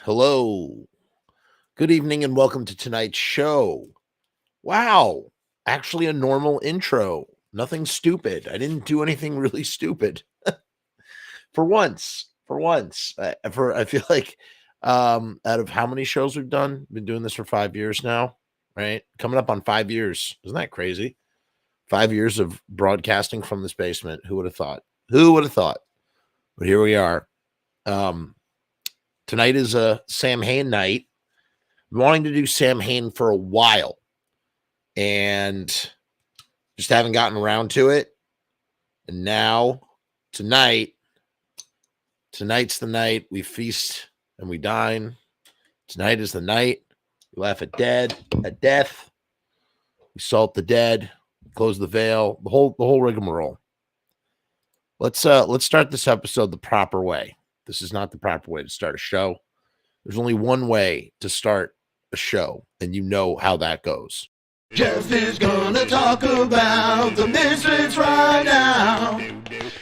Hello. Good evening and welcome to tonight's show. Wow. Actually, a normal intro. Nothing stupid. I didn't do anything really stupid for once. I feel like out of how many shows we've done, been doing this for 5 years now, right? Coming up on 5 years. Isn't that crazy? 5 years of broadcasting from this basement. Who would have thought? Who would have thought? But here we are. Um, Tonight is a Samhain night. Wanting to do Samhain for a while and just haven't gotten around to it. And now, tonight's the night we feast and we dine. Tonight is the night we laugh at death. We salt the dead, close the veil, the whole rigmarole. Let's start this episode the proper way. This is not the proper way to start a show. There's only one way to start a show, and you know how that goes. Jeff is gonna talk about the Misfits right now.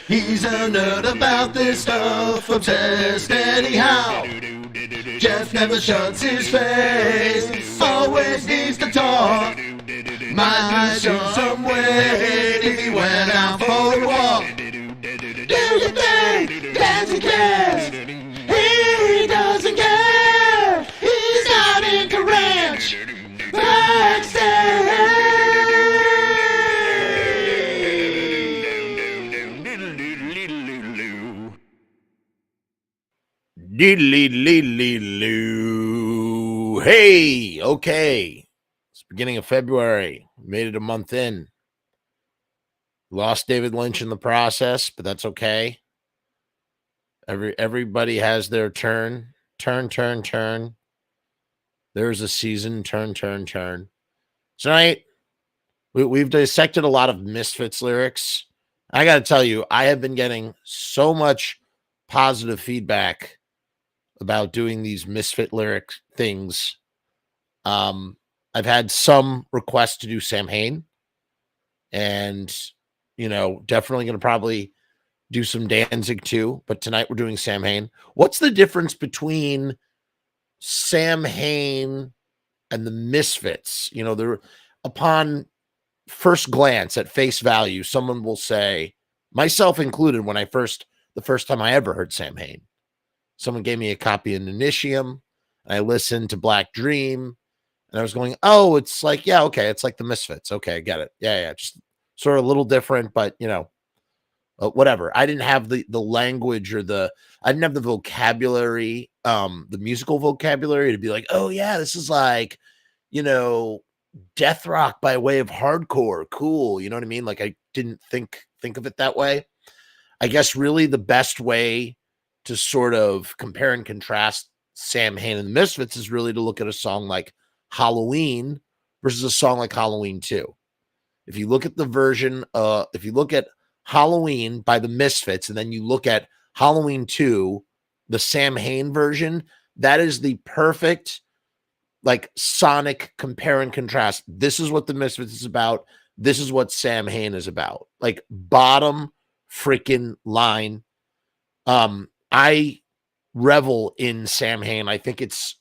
He's a nerd about this stuff, obsessed anyhow. Jeff never shuts his face, always needs to talk. Might miss him somewhere if he went out for a walk. Do you think Danzig cares? He doesn't care. He's not into ranch. Hey, okay. It's beginning of February. Made it a month in. Lost David Lynch in the process, but that's okay. Everybody has their turn. Turn. There's a season. Turn. Tonight, we've dissected a lot of Misfits lyrics. I got to tell you, I have been getting so much positive feedback about doing these Misfit lyric things. I've had some requests to do Samhain, and definitely going to probably do some Danzig too. But tonight we're doing Samhain. What's the difference between Samhain and the Misfits? They're upon first glance at face value, someone will say, myself included, the first time I ever heard Samhain, someone gave me a copy of Initium. I listened to Black Dream, and I was going, oh, it's like, yeah, okay, it's like the Misfits. Okay, I get it. Yeah, just sort of a little different, but whatever. I didn't have the language or I didn't have the vocabulary, the musical vocabulary to be like, oh yeah, this is like, deathrock by way of hardcore. Cool. You know what I mean? Like I didn't think of it that way. I guess really the best way to sort of compare and contrast Samhain and the Misfits is really to look at a song like Halloween versus a song like Halloween 2. If you look at the version, if you look at Halloween by the Misfits, and then you look at Halloween 2, the Samhain version, that is the perfect like sonic compare and contrast. This is what the Misfits is about. This is what Samhain is about. Like bottom freaking line. I revel in Samhain. I think it's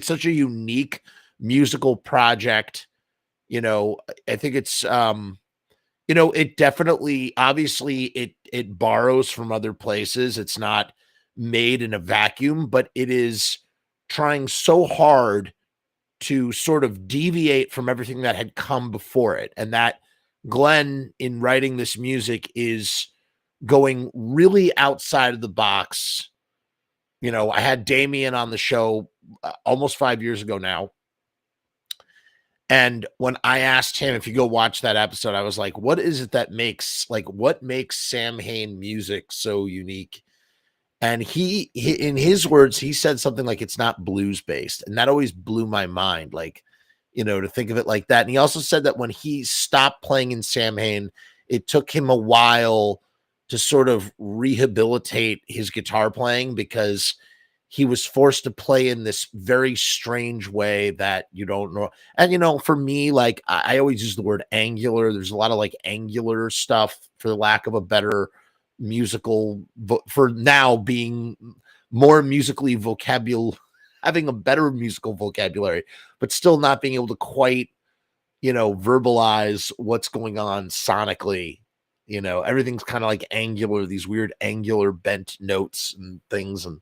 such a unique musical project. I think it's it definitely, obviously it borrows from other places. It's not made in a vacuum, but it is trying so hard to sort of deviate from everything that had come before it. And that Glenn, in writing this music, is going really outside of the box. I had Damien on the show almost 5 years ago now. And when I asked him, if you go watch that episode, I was like, what is it that what makes Samhain music so unique? And he, in his words, he said something like, it's not blues based. And that always blew my mind, to think of it like that. And he also said that when he stopped playing in Samhain, it took him a while to sort of rehabilitate his guitar playing because he was forced to play in this very strange way that you don't know. And, for me, like I always use the word angular. There's a lot of like angular stuff, for the lack of a better musical, for now being more musically having a better musical vocabulary, but still not being able to quite, verbalize what's going on sonically. Everything's kind of like angular, these weird angular bent notes and things. And,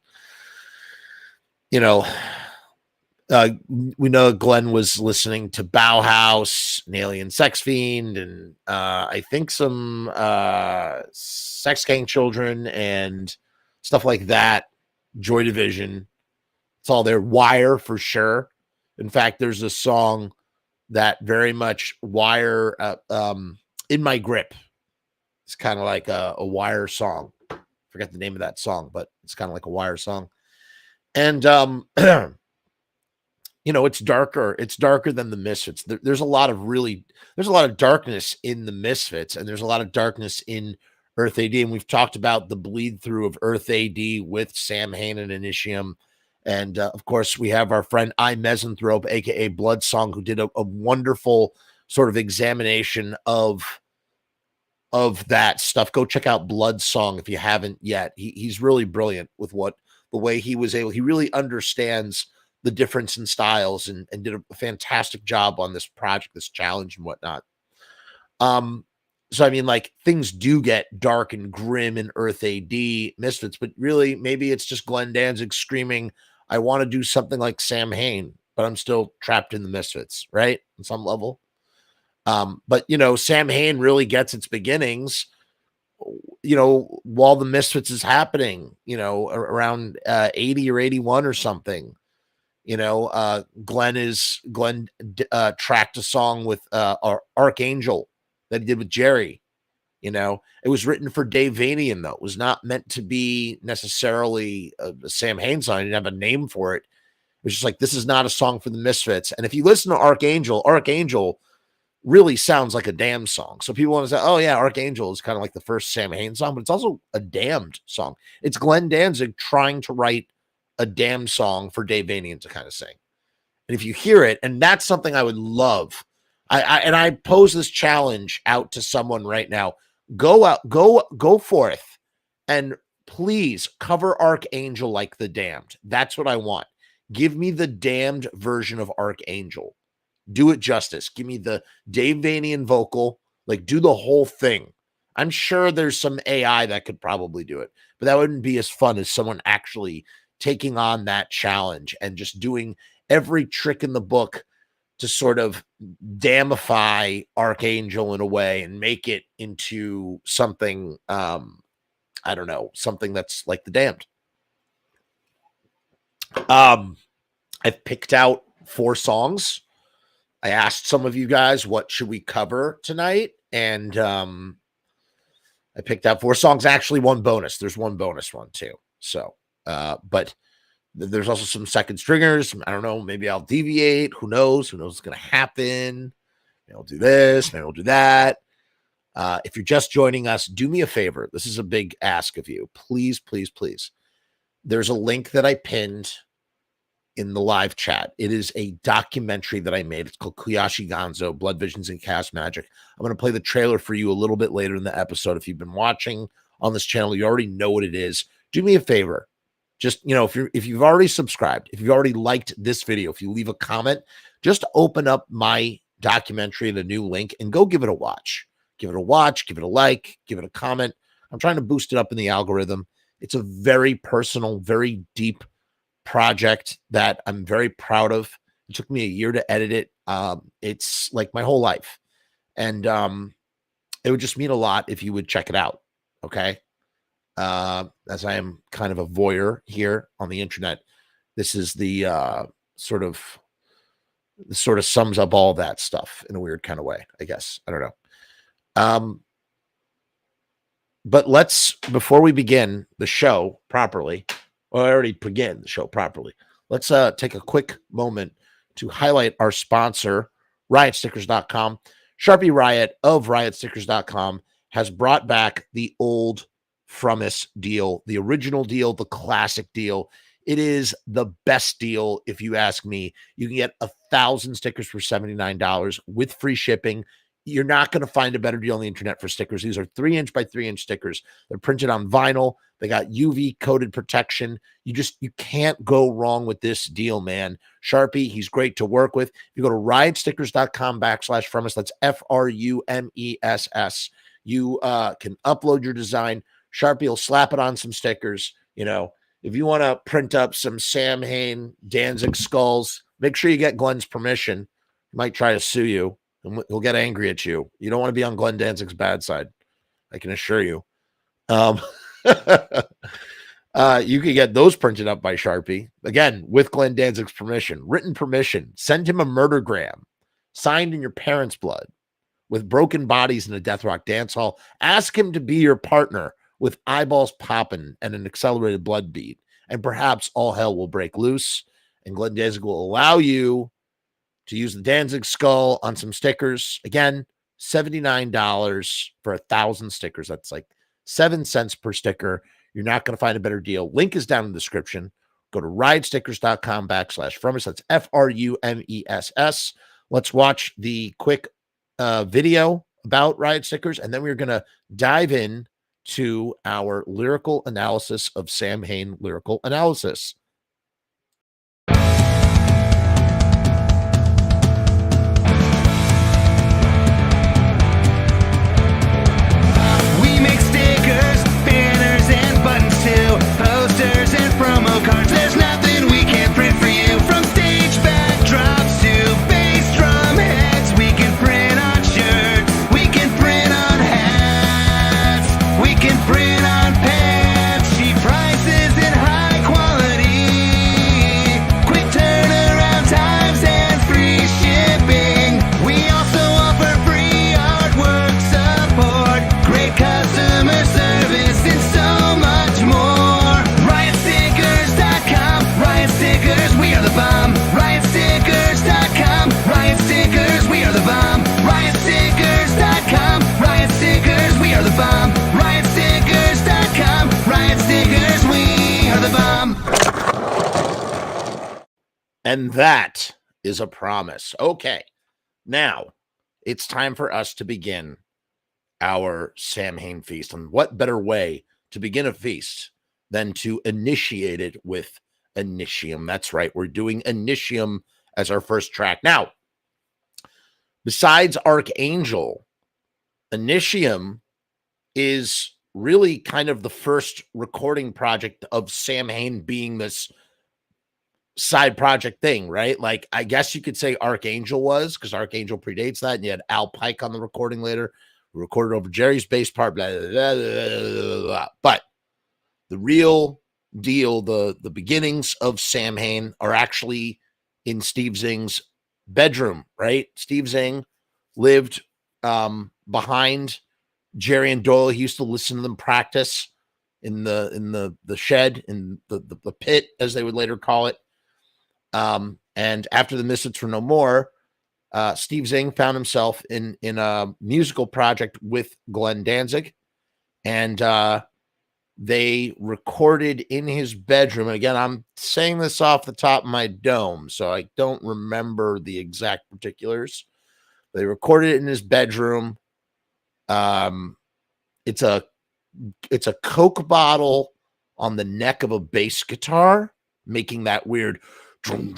we know Glenn was listening to Bauhaus, an Alien Sex Fiend, and I think some Sex Gang Children and stuff like that. Joy Division. It's all there. Wire for sure. In fact, there's a song that very much Wire, In My Grip. It's kind of like a Wire song. Forget the name of that song, but it's kind of like a Wire song. And, it's darker. It's darker than the Misfits. There's a lot of darkness in the Misfits, and there's a lot of darkness in Earth AD. And we've talked about the bleed through of Earth AD with Samhain and Initium. And of course, we have our friend I Mesanthrope, aka Bloodsong, who did a wonderful sort of examination of that stuff. Go check out Bloodsong if you haven't yet. He's really brilliant with the way he was able. He really understands the difference in styles and did a fantastic job on this project, this challenge and whatnot. So I mean, like, things do get dark and grim in Earth AD Misfits, but really maybe it's just Glenn Danzig screaming, I want to do something like Samhain, but I'm still trapped in the Misfits, right? On some level. But Samhain really gets its beginnings, while the Misfits is happening, around 80 or 81 or something. Glenn tracked a song with Archangel that he did with Jerry. It was written for Dave Vanian, though. It was not meant to be necessarily a Samhain song. He didn't have a name for it. It was just like, this is not a song for the Misfits. And if you listen to Archangel really sounds like a Damned song. So people want to say, oh yeah, Archangel is kind of like the first Samhain song, but it's also a Damned song. It's Glenn Danzig trying to write a Damned song for Dave Vanian to kind of sing. And if you hear it, and that's something I would love. I pose this challenge out to someone right now. Go forth and please cover Archangel like the Damned. That's what I want. Give me the Damned version of Archangel. Do it justice. Give me the Dave Vanian vocal. Like, do the whole thing. I'm sure there's some AI that could probably do it, but that wouldn't be as fun as someone actually taking on that challenge and just doing every trick in the book to sort of damify Archangel in a way and make it into something, I don't know, something that's like the Damned. I've picked out 4 songs. I asked some of you guys, what should we cover tonight? And I picked out 4 songs, actually 1 bonus. There's 1 bonus one too. So, but there's also some second stringers. I don't know. Maybe I'll deviate. Who knows? Who knows what's going to happen? Maybe I'll do this. Maybe I'll do that. If you're just joining us, do me a favor. This is a big ask of you. Please, please, please. There's a link that I pinned in the live chat. It is a documentary that I made. It's called Kuyashi Gonzo, Blood Visions and Chaos Magic. I'm going to play the trailer for you a little bit later in the episode. If you've been watching on this channel, you already know what it is. Do me a favor. Just, if you've already subscribed, if you've already liked this video, if you leave a comment, just open up my documentary at a new link and go give it a watch. Give it a watch, give it a like, give it a comment. I'm trying to boost it up in the algorithm. It's a very personal, very deep project that I'm very proud of. It took me a year to edit it. It's like my whole life. And it would just mean a lot if you would check it out. Okay. As I am kind of a voyeur here on the internet, this is the sort of sums up all that stuff in a weird kind of way, I guess. I don't know. But before we begin the show properly, well, I already began the show properly. Let's take a quick moment to highlight our sponsor, riotstickers.com. Sharpie Riot of riotstickers.com has brought back the old Frumess deal, the original deal, the classic deal. It is the best deal, if you ask me. You can get 1,000 stickers for $79 with free shipping. you're not going to find a better deal on the internet for stickers. These are 3-inch by 3-inch stickers. They're printed on vinyl. They got UV coated protection. You can't go wrong with this deal, man. Sharpie, he's great to work with. You go to riotstickers.com/Frumess. That's FRUMESS. You can upload your design. Sharpie will slap it on some stickers. You know, if you want to print up some Samhain Danzig skulls, make sure you get Glenn's permission. He might try to sue you, and he'll get angry at you. You don't want to be on Glenn Danzig's bad side, I can assure you. You can get those printed up by Sharpie, again, with Glenn Danzig's permission, written permission. Send him a murdergram signed in your parents' blood with broken bodies in a deathrock dance hall. Ask him to be your partner with eyeballs popping and an accelerated blood beat, and perhaps all hell will break loose, and Glenn Danzig will allow you to use the Danzig skull on some stickers. Again, $79 for 1,000 stickers. That's like 7 cents per sticker. You're not going to find a better deal. Link is down in the description. Go to riotstickers.com/Frumess. That's FRUMESS. Let's watch the quick video about Riot Stickers, and then we're going to dive in to our lyrical analysis of Samhain lyrical analysis. Posters and promo cards, there's nothing we can't print for you. From stage backdrops to bass drum heads, we can print on shirts, we can print on hats, we can print on pants. Cheap prices and high quality, quick turnaround times and free shipping. We also offer free artwork support, great customer service, and so much more. We are the bomb. Riotstickers.com. Riot Stickers, we are the bomb. Riotstickers.com. Riot Stickers, we are the bomb. Riotstickers.com. Riot Stickers, we are the bomb. And that is a promise. Okay, now it's time for us to begin our Samhain feast. And what better way to begin a feast than to initiate it with Initium? That's right. We're doing Initium as our first track. Now, besides Archangel, Initium is really kind of the first recording project of Samhain being this side project thing, right? Like, I guess you could say Archangel was, because Archangel predates that, and you had Al Pike on the recording later. We recorded over Jerry's bass part, blah, blah, blah, blah, blah. But the real deal, the beginnings of Samhain are actually in Steve Zing's bedroom, right? Steve Zing lived behind Jerry and Doyle. He used to listen to them practice in the shed, in the pit, as they would later call it. And after the Misfits were no more, Steve Zing found himself in a musical project with Glenn Danzig, and they recorded in his bedroom. And again, I'm saying this off the top of my dome, so I don't remember the exact particulars. They recorded it in his bedroom. It's a Coke bottle on the neck of a bass guitar, making that weird like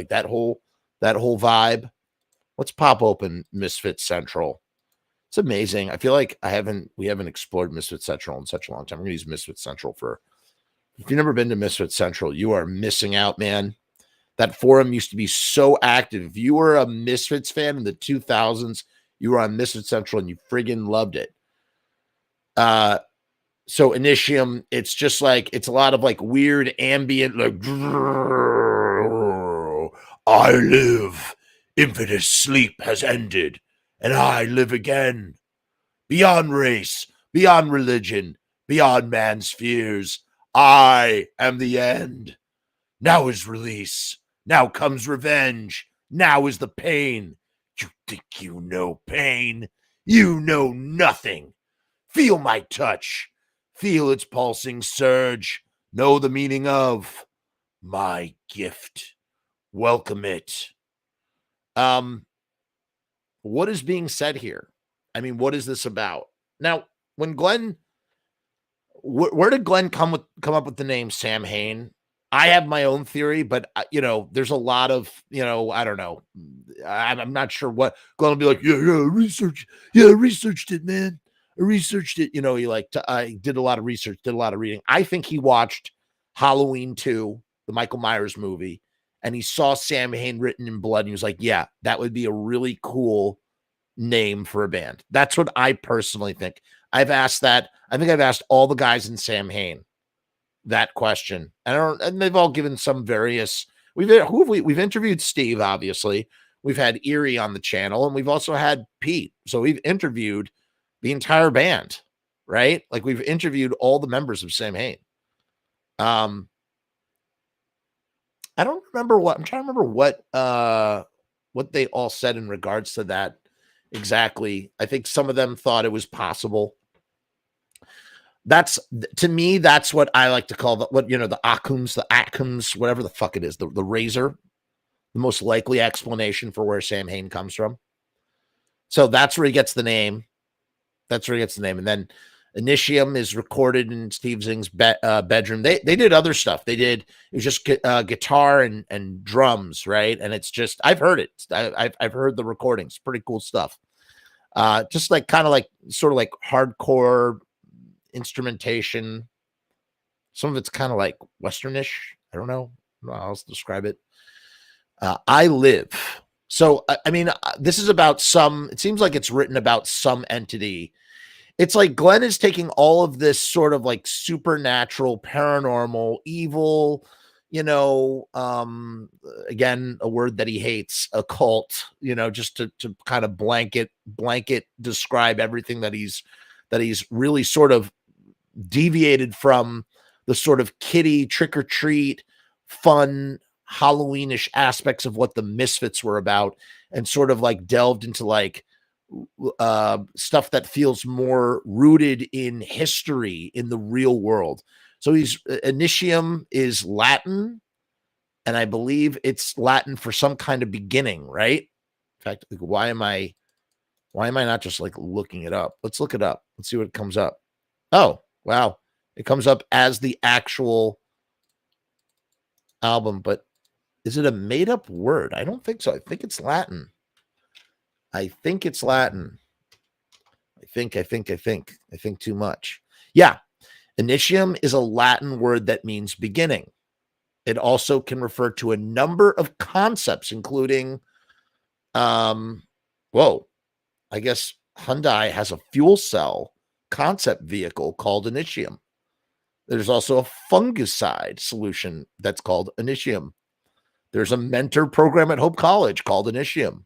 that whole vibe. Let's pop open Misfits Central. It's amazing. I feel like we haven't explored Misfits Central in such a long time. We're gonna use Misfits Central if you've never been to Misfits Central, you are missing out, man. That forum used to be so active. If you were a Misfits fan in the 2000s, you were on Misfits Central and you friggin' loved it. So Initium, it's just like, it's a lot of like weird ambient, like, I live, infinite sleep has ended, and I live again. Beyond race, beyond religion, beyond man's fears, I am the end. Now is release. Now comes revenge. Now is the pain. You think you know pain? You know nothing. Feel my touch. Feel its pulsing surge. Know the meaning of my gift. Welcome it. what is being said here? I mean, what is this about? Now, when Glenn, where did Glenn come up with the name Samhain? I have my own theory, but there's a lot of, I don't know. I'm not sure what Glenn will be like. Yeah, I researched it, man. I researched it. I did a lot of research, did a lot of reading. I think he watched Halloween 2, the Michael Myers movie, and he saw Samhain written in blood, and he was like, yeah, that would be a really cool name for a band. That's what I personally think. I've asked that. I think I've asked all the guys in Samhain that question. And they've all given some various. We've interviewed Steve, obviously. We've had Erie on the channel, and we've also had Pete. So we've interviewed the entire band, right? Like we've interviewed all the members of Samhain. I don't remember I'm trying to remember what they all said in regards to that exactly. I think some of them thought it was possible. To me, that's what I like to call the Akums, whatever the fuck it is, the razor, the most likely explanation for where Samhain comes from. So that's where he gets the name. And then Initium is recorded in Steve Zing's bedroom. They did other stuff. It was just guitar and drums, right? And it's just, I've heard it. I've heard the recordings. Pretty cool stuff. Just like kind of like sort of like hardcore instrumentation. Some of it's kind of like Westernish. I don't know how else to describe it. I Live. So, I mean, this is about it seems like it's written about some entity. It's like Glenn is taking all of this sort of like supernatural, paranormal, evil, again, a word that he hates, occult, just to kind of blanket describe everything that he's really sort of deviated from the sort of kiddie trick-or-treat fun Halloweenish aspects of what the Misfits were about, and sort of like delved into like stuff that feels more rooted in history in the real world. So Initium is Latin, and I believe it's Latin for some kind of beginning, right? In fact, like, why am I not just like looking it up? Let's look it up. Let's see what comes up. Oh, wow. It comes up as the actual album, but is it a made up word? I don't think so. I think it's Latin. I think too much. Yeah. Initium is a Latin word that means beginning. It also can refer to a number of concepts, including, I guess Hyundai has a fuel cell concept vehicle called Initium. There's also a fungicide solution that's called Initium. There's a mentor program at Hope College called Initium.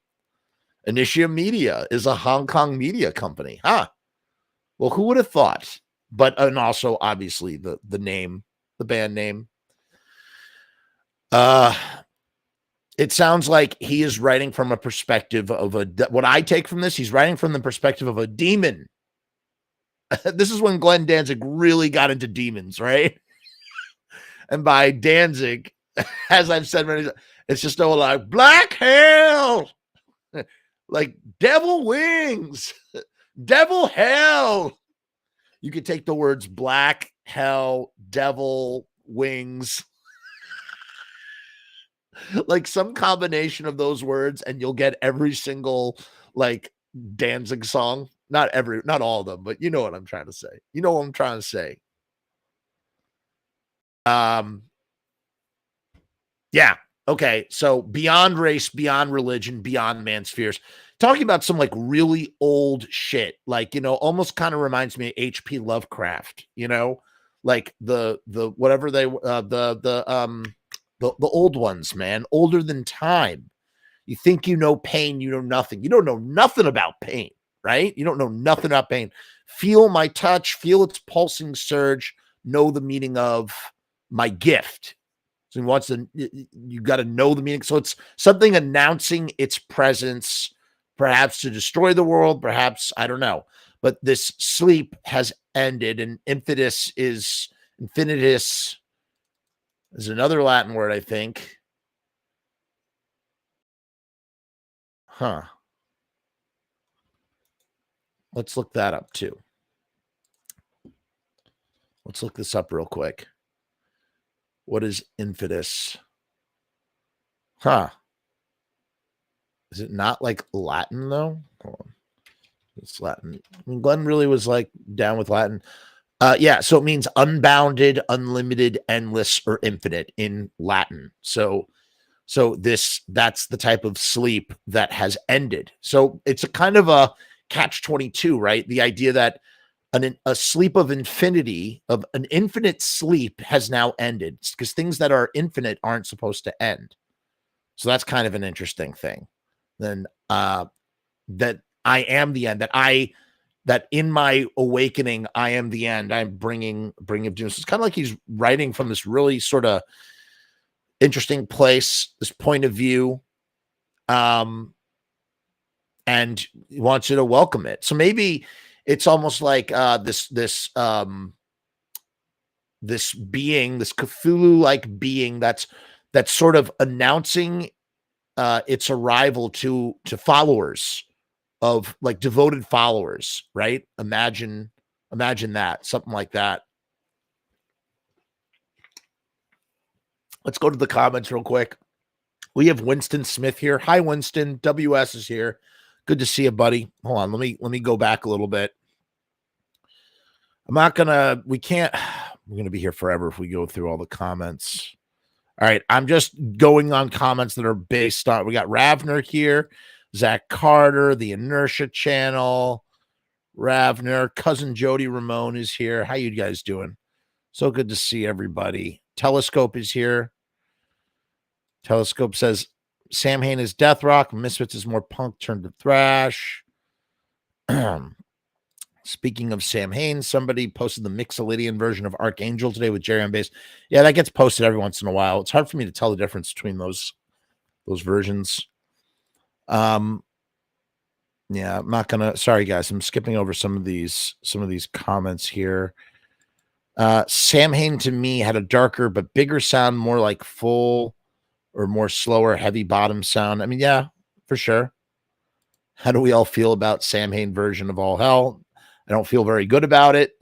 Initium Media is a Hong Kong media company. Well, who would have thought? And also, obviously, the name, the band name. It sounds like he is writing from a perspective of what I take from this, he's writing from the perspective of a demon. This is when Glenn Danzig really got into demons, right? And by Danzig, as I've said many times, it's just all like black hell, like devil wings, devil hell. You could take the words black hell, devil wings, like some combination of those words, and you'll get every single like Danzig song. Not all of them, but you know what I'm trying to say. Yeah. Okay. So beyond race, beyond religion, beyond man's fears, talking about some like really old shit, like, almost kind of reminds me of H.P. Lovecraft, like the whatever they, the old ones, man, older than time. You think you know pain, you know nothing. You don't know nothing about pain, right? You don't know nothing about pain. Feel my touch, feel its pulsing surge, know the meaning of my gift. So he wants you got to know the meaning. So it's something announcing its presence, perhaps to destroy the world, perhaps, I don't know. But this sleep has ended, and infinitus is another Latin word, I think. Let's look that up too. Let's look this up real quick. What is Infidus? Huh. Is it not like Latin though? Hold on. It's Latin. I mean, Glenn really was like down with Latin. Yeah, so it means unbounded, unlimited, endless, or infinite in Latin. So that's the type of sleep that has ended. So it's a kind of a catch-22, right? The idea that a sleep of infinity, of an infinite sleep, has now ended, because things that are infinite aren't supposed to end. So that's kind of an interesting thing. Then that I am the end, that in my awakening, I am the end. I'm bringing of doom. So it's kind of like he's writing from this really sort of interesting place, this point of view, and he wants you to welcome it. So maybe it's almost like this being, this Cthulhu-like being that's sort of announcing its arrival to followers, of like devoted followers, right? Imagine that, something like that. Let's go to the comments real quick. We have Winston Smith here. Hi, Winston. WS is here. Good to see you, buddy. Hold on. Let me go back a little bit. We're going to be here forever if we go through all the comments. All right. I'm just going on comments that are based on, we got Ravner here, Zach Carter, the Inertia channel, Ravner, cousin Jody Ramone is here. How you guys doing? So good to see everybody. Telescope is here. Telescope says Samhain is deathrock, Misfits is more punk turned to thrash. Speaking of Samhain, somebody posted the Mixolydian version of Archangel today with Jerry on bass. Yeah, that gets posted every once in a while. It's hard for me to tell the difference between those versions. Yeah, I'm not gonna. Sorry, guys, I'm skipping over some of these comments here. Samhain to me had a darker but bigger sound, more like full or more slower, heavy bottom sound. I mean, yeah, for sure. How do we all feel about Samhain version of All Hell? I don't feel very good about it.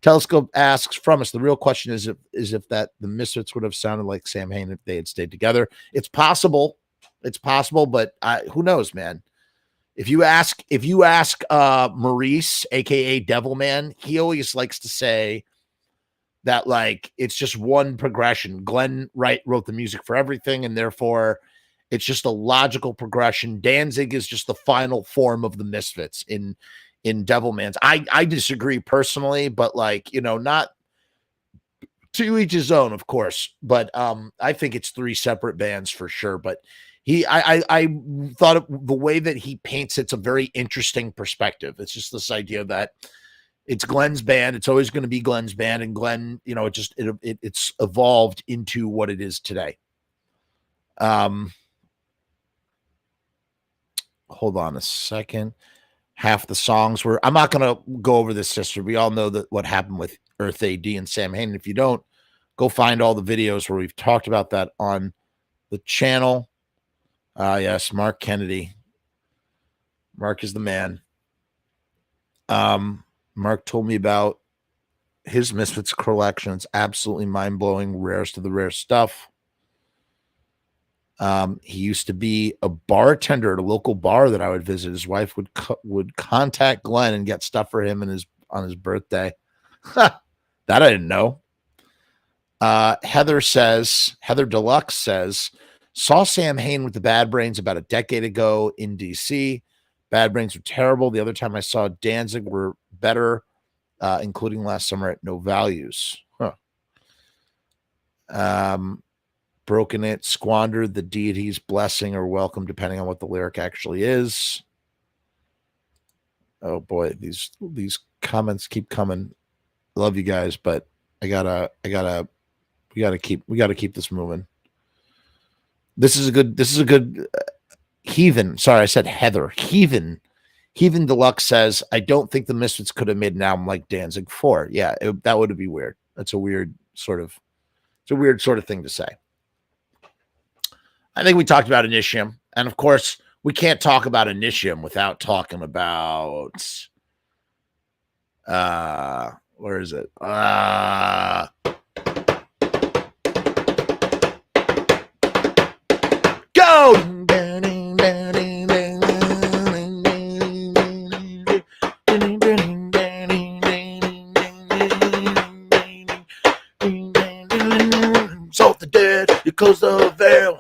Telescope asks Frumess, the real question is if that the Misfits would have sounded like Samhain if they had stayed together. It's possible. It's possible, but who knows, man. If you ask Maurice, aka Devilman, he always likes to say that like it's just one progression. Glenn wrote the music for everything, and therefore it's just a logical progression. Danzig is just the final form of the Misfits in Devilman's. I disagree personally, but like, you know, not to each his own, of course. But I think it's three separate bands for sure. But I thought the way that he paints it's a very interesting perspective. It's just this idea that it's Glenn's band. It's always going to be Glenn's band, and Glenn, you know, it's evolved into what it is today. Hold on a second. Half the songs were. I'm not going to go over this history. We all know that what happened with Earth AD and Samhain. If you don't, go find all the videos where we've talked about that on the channel. Yes, Mark Kennedy. Mark is the man. Mark told me about his Misfits collection. It's absolutely mind-blowing, rarest of the rare stuff. He used to be a bartender at a local bar that I would visit. His wife would contact Glenn and get stuff for him on his birthday. That I didn't know. Heather Deluxe says, saw Samhain with the Bad Brains about a decade ago in DC. Bad Brains were terrible. The other time I saw Danzig were better, including last summer at No Values. Broken It, Squandered, The Deity's Blessing or Welcome, depending on what the lyric actually is. Oh boy, these comments keep coming. I love you guys, but we gotta keep this moving. This is a good Heathen. Sorry, I said Heather. Heathen Deluxe says, I don't think the Misfits could have made an album like Danzig 4. Yeah, that would be weird. It's a weird sort of thing to say. I think we talked about Initium, and of course, we can't talk about Initium without talking about Where is it? Go! Salt the dead, you close the veil.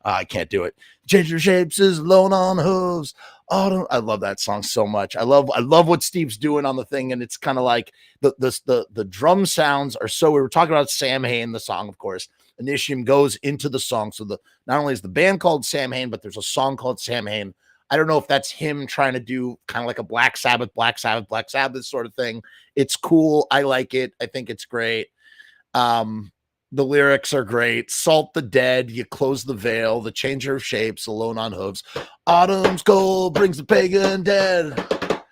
I can't do it. Change your shapes is alone on hooves. Autumn. I love that song so much. I love what Steve's doing on the thing, and it's kind of like the drum sounds are so. We were talking about Samhain, the song, of course. Initium goes into the song, so the not only is the band called Samhain, but there's a song called Samhain. I don't know if that's him trying to do kind of like a Black Sabbath sort of thing. It's cool. I like it. I think it's great. The lyrics are great. Salt the dead, you close the veil, the changer of shapes, alone on hooves. Autumn's cold brings the pagan dead.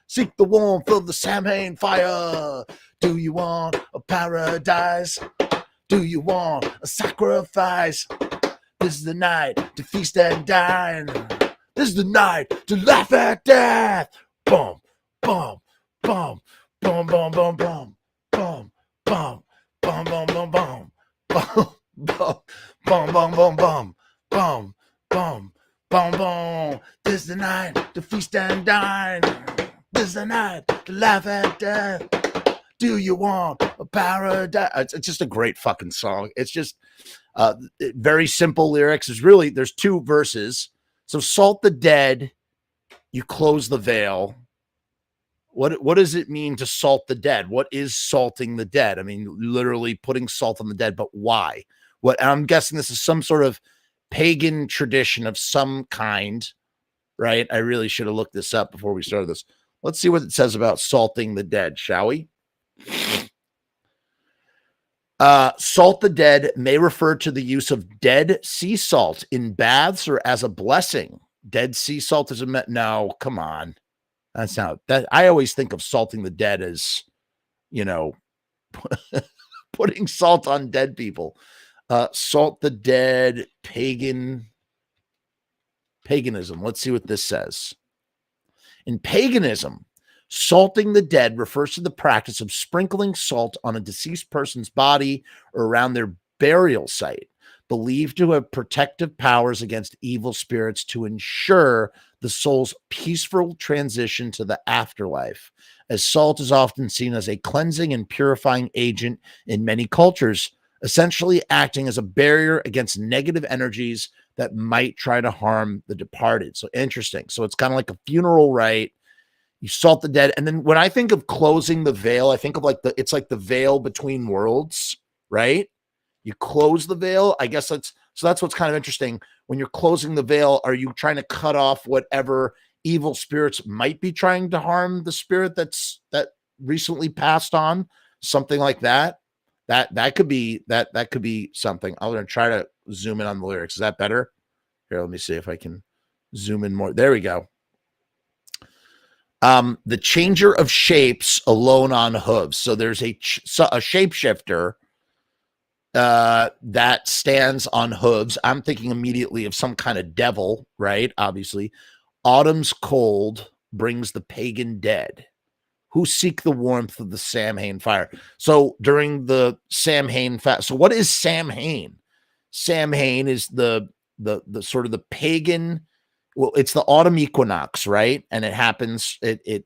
Seek the warmth of the Samhain fire. Do you want a paradise? Do you want a sacrifice? This is the night to feast and dine. This is the night to laugh at death. Boom, boom, boom, boom, boom, boom, boom, boom, boom, boom, boom, boom, boom. Boom, boom, boom, boom, boom, boom, boom, boom, boom, boom. This is the night to feast and dine. This is the night to laugh at death. Do you want a paradise? It's just a great fucking song. It's just very simple lyrics. There's two verses. So salt the dead, you close the veil. What does it mean to salt the dead? What is salting the dead? I mean, literally putting salt on the dead, but why? I'm guessing this is some sort of pagan tradition of some kind, right? I really should have looked this up before we started this. Let's see what it says about salting the dead, shall we? Salt the dead may refer to the use of dead sea salt in baths or as a blessing. Dead sea salt is no, come on. That's not that. I always think of salting the dead as, putting salt on dead people. Salt the dead, paganism. Let's see what this says. In paganism, salting the dead refers to the practice of sprinkling salt on a deceased person's body or around their burial site, believed to have protective powers against evil spirits to ensure the soul's peaceful transition to the afterlife, as salt is often seen as a cleansing and purifying agent in many cultures, essentially acting as a barrier against negative energies that might try to harm the departed. So interesting. So it's kind of like a funeral rite. You salt the dead. And then when I think of closing the veil, I think of it's like the veil between worlds, right? You close the veil. I guess that's what's kind of interesting. When you're closing the veil, are you trying to cut off whatever evil spirits might be trying to harm the spirit that recently passed on? Something like that. That could be something. I'm going to try to zoom in on the lyrics. Is that better? Here, let me see if I can zoom in more. There we go. The changer of shapes alone on hooves. So there's a shapeshifter that stands on hooves. I'm thinking immediately of some kind of devil, right? Obviously. Autumn's cold brings the pagan dead who seek the warmth of the Samhain fire. So during the Samhain fast. So what is Samhain? Samhain is the sort of the pagan. Well, it's the autumn equinox, right? And it happens.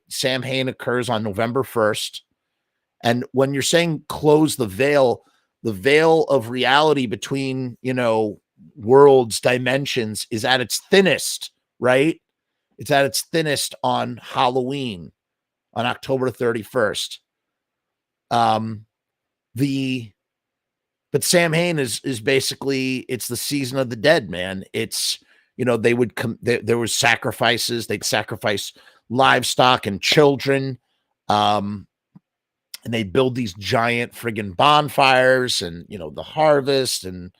Samhain occurs on November 1st. And when you're saying close the veil of reality between, worlds, dimensions is at its thinnest, right? It's at its thinnest on Halloween, on October 31st. But Samhain is basically, it's the season of the dead, man. It's, they would come, there was sacrifices. They'd sacrifice livestock and children. And they'd build these giant friggin' bonfires and, the harvest and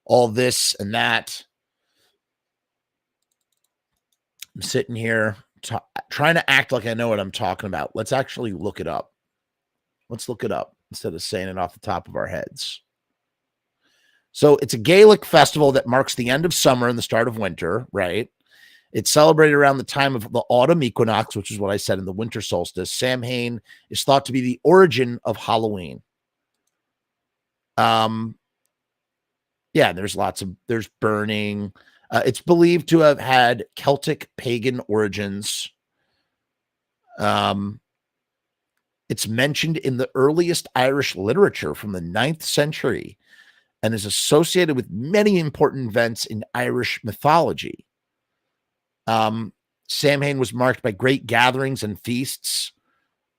all this and that. I'm sitting here trying to act like I know what I'm talking about. Let's actually look it up. Let's look it up instead of saying it off the top of our heads. So it's a Gaelic festival that marks the end of summer and the start of winter, right? It's celebrated around the time of the autumn equinox, which is what I said in the winter solstice. Samhain is thought to be the origin of Halloween. Yeah, there's burning. It's believed to have had Celtic pagan origins. It's mentioned in the earliest Irish literature from the 9th century and is associated with many important events in Irish mythology. Samhain was marked by great gatherings and feasts,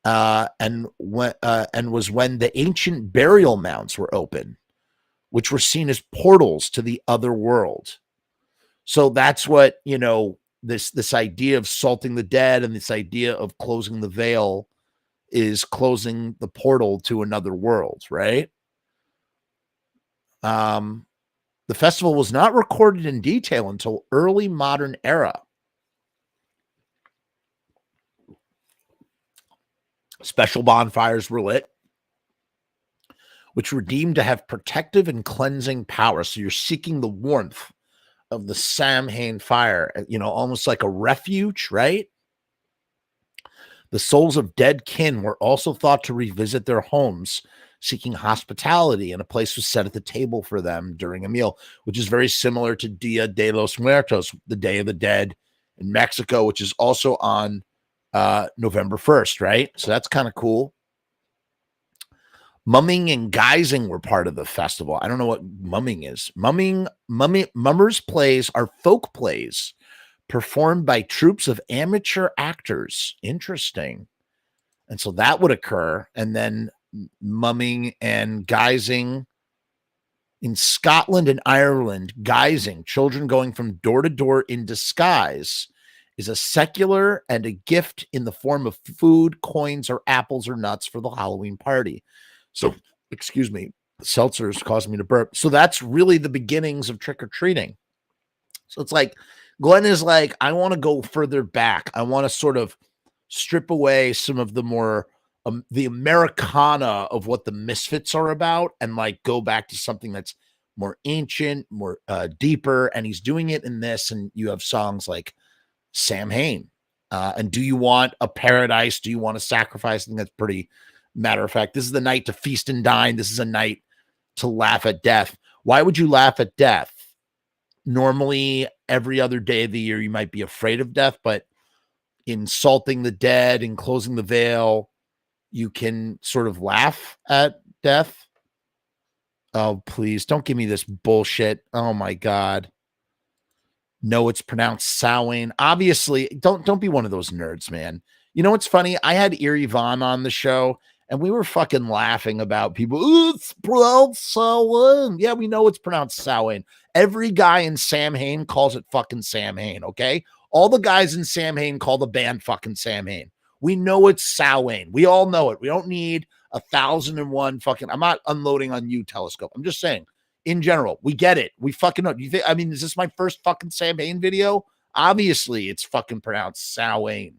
and was when the ancient burial mounds were open, which were seen as portals to the other world. So that's what, this idea of salting the dead and this idea of closing the veil is closing the portal to another world, right? The festival was not recorded in detail until early modern era. Special bonfires were lit, which were deemed to have protective and cleansing power. So you're seeking the warmth of the Samhain fire, almost like a refuge, right? The souls of dead kin were also thought to revisit their homes, seeking hospitality, and a place was set at the table for them during a meal, which is very similar to Dia de los Muertos, the Day of the Dead in Mexico, which is also on November 1st, right? So that's kind of cool. Mumming and guising were part of the festival. I don't know what mumming is. Mummers plays are folk plays performed by troops of amateur actors. Interesting. And so that would occur. And then mumming and guising in Scotland and Ireland, guising, children going from door to door in disguise, is a secular and a gift in the form of food, coins, or apples or nuts for the Halloween party. So, excuse me, seltzers caused me to burp. So that's really the beginnings of trick-or-treating. So it's like, Glenn is like, I want to go further back. I want to sort of strip away some of the more, the Americana of what the Misfits are about and like go back to something that's more ancient, more deeper. And he's doing it in this. And you have songs like Samhain. And do you want a paradise? Do you want a sacrifice? I think that's pretty matter of fact. This is the night to feast and dine. This is a night to laugh at death. Why would you laugh at death? Normally, every other day of the year, you might be afraid of death, but insulting the dead and closing the veil, you can sort of laugh at death. Oh, please don't give me this bullshit. Oh my God. No, it's pronounced Samhain. Obviously, don't be one of those nerds, man. You know what's funny? I had Erie Vaughn on the show, and we were fucking laughing about people. It's pronounced Samhain. Yeah, we know it's pronounced Samhain. Every guy in Samhain calls it fucking Samhain, okay? All the guys in Samhain call the band fucking Samhain. We know it's Samhain. We all know it. We don't need 1,001 fucking... I'm not unloading on you, Telescope. I'm just saying, in general, we get it. We fucking know. You think? I mean, is this my first fucking Samhain video? Obviously, it's fucking pronounced Samhain.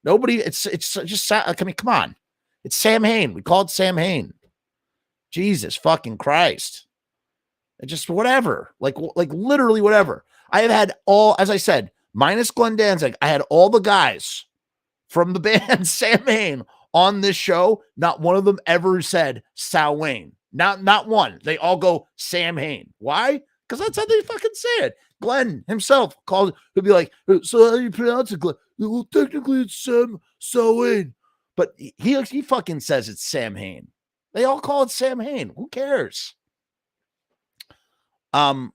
Nobody, it's just, I mean, come on. It's Samhain. We call it Samhain. Jesus fucking Christ. It just whatever. Like literally whatever. I have had all, as I said, minus Glenn Danzig, I had all the guys from the band Samhain on this show. Not one of them ever said Samhain. Not one. They all go Samhain. Why? Because that's how they fucking say it. Glenn himself called it. He'll be like, so how do you pronounce it, Glenn? Well, technically it's Samhain. But he fucking says it's Samhain. They all call it Samhain. Who cares? You're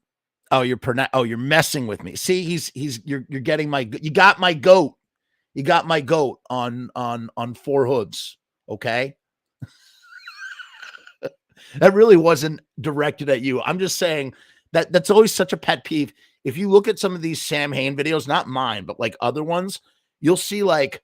messing with me. See, you're getting you got my goat. You got my goat on 4 hooves. Okay. That really wasn't directed at you. I'm just saying that's always such a pet peeve. If you look at some of these Samhain videos, not mine, but like other ones, you'll see like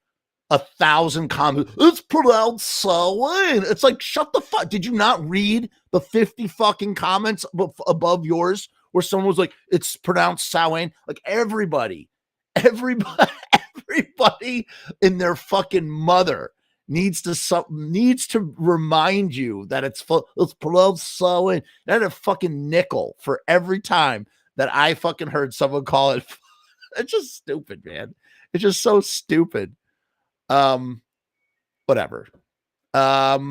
1,000 comments. It's pronounced Samhain. It's like, shut the fuck. Did you not read the 50 fucking comments above yours where someone was like, it's pronounced Samhain? Like everybody in their fucking mother needs to remind you that it's pronounced Samhain. I had a fucking nickel for every time that I fucking heard someone call it It's just stupid, man. It's just so stupid. Whatever. I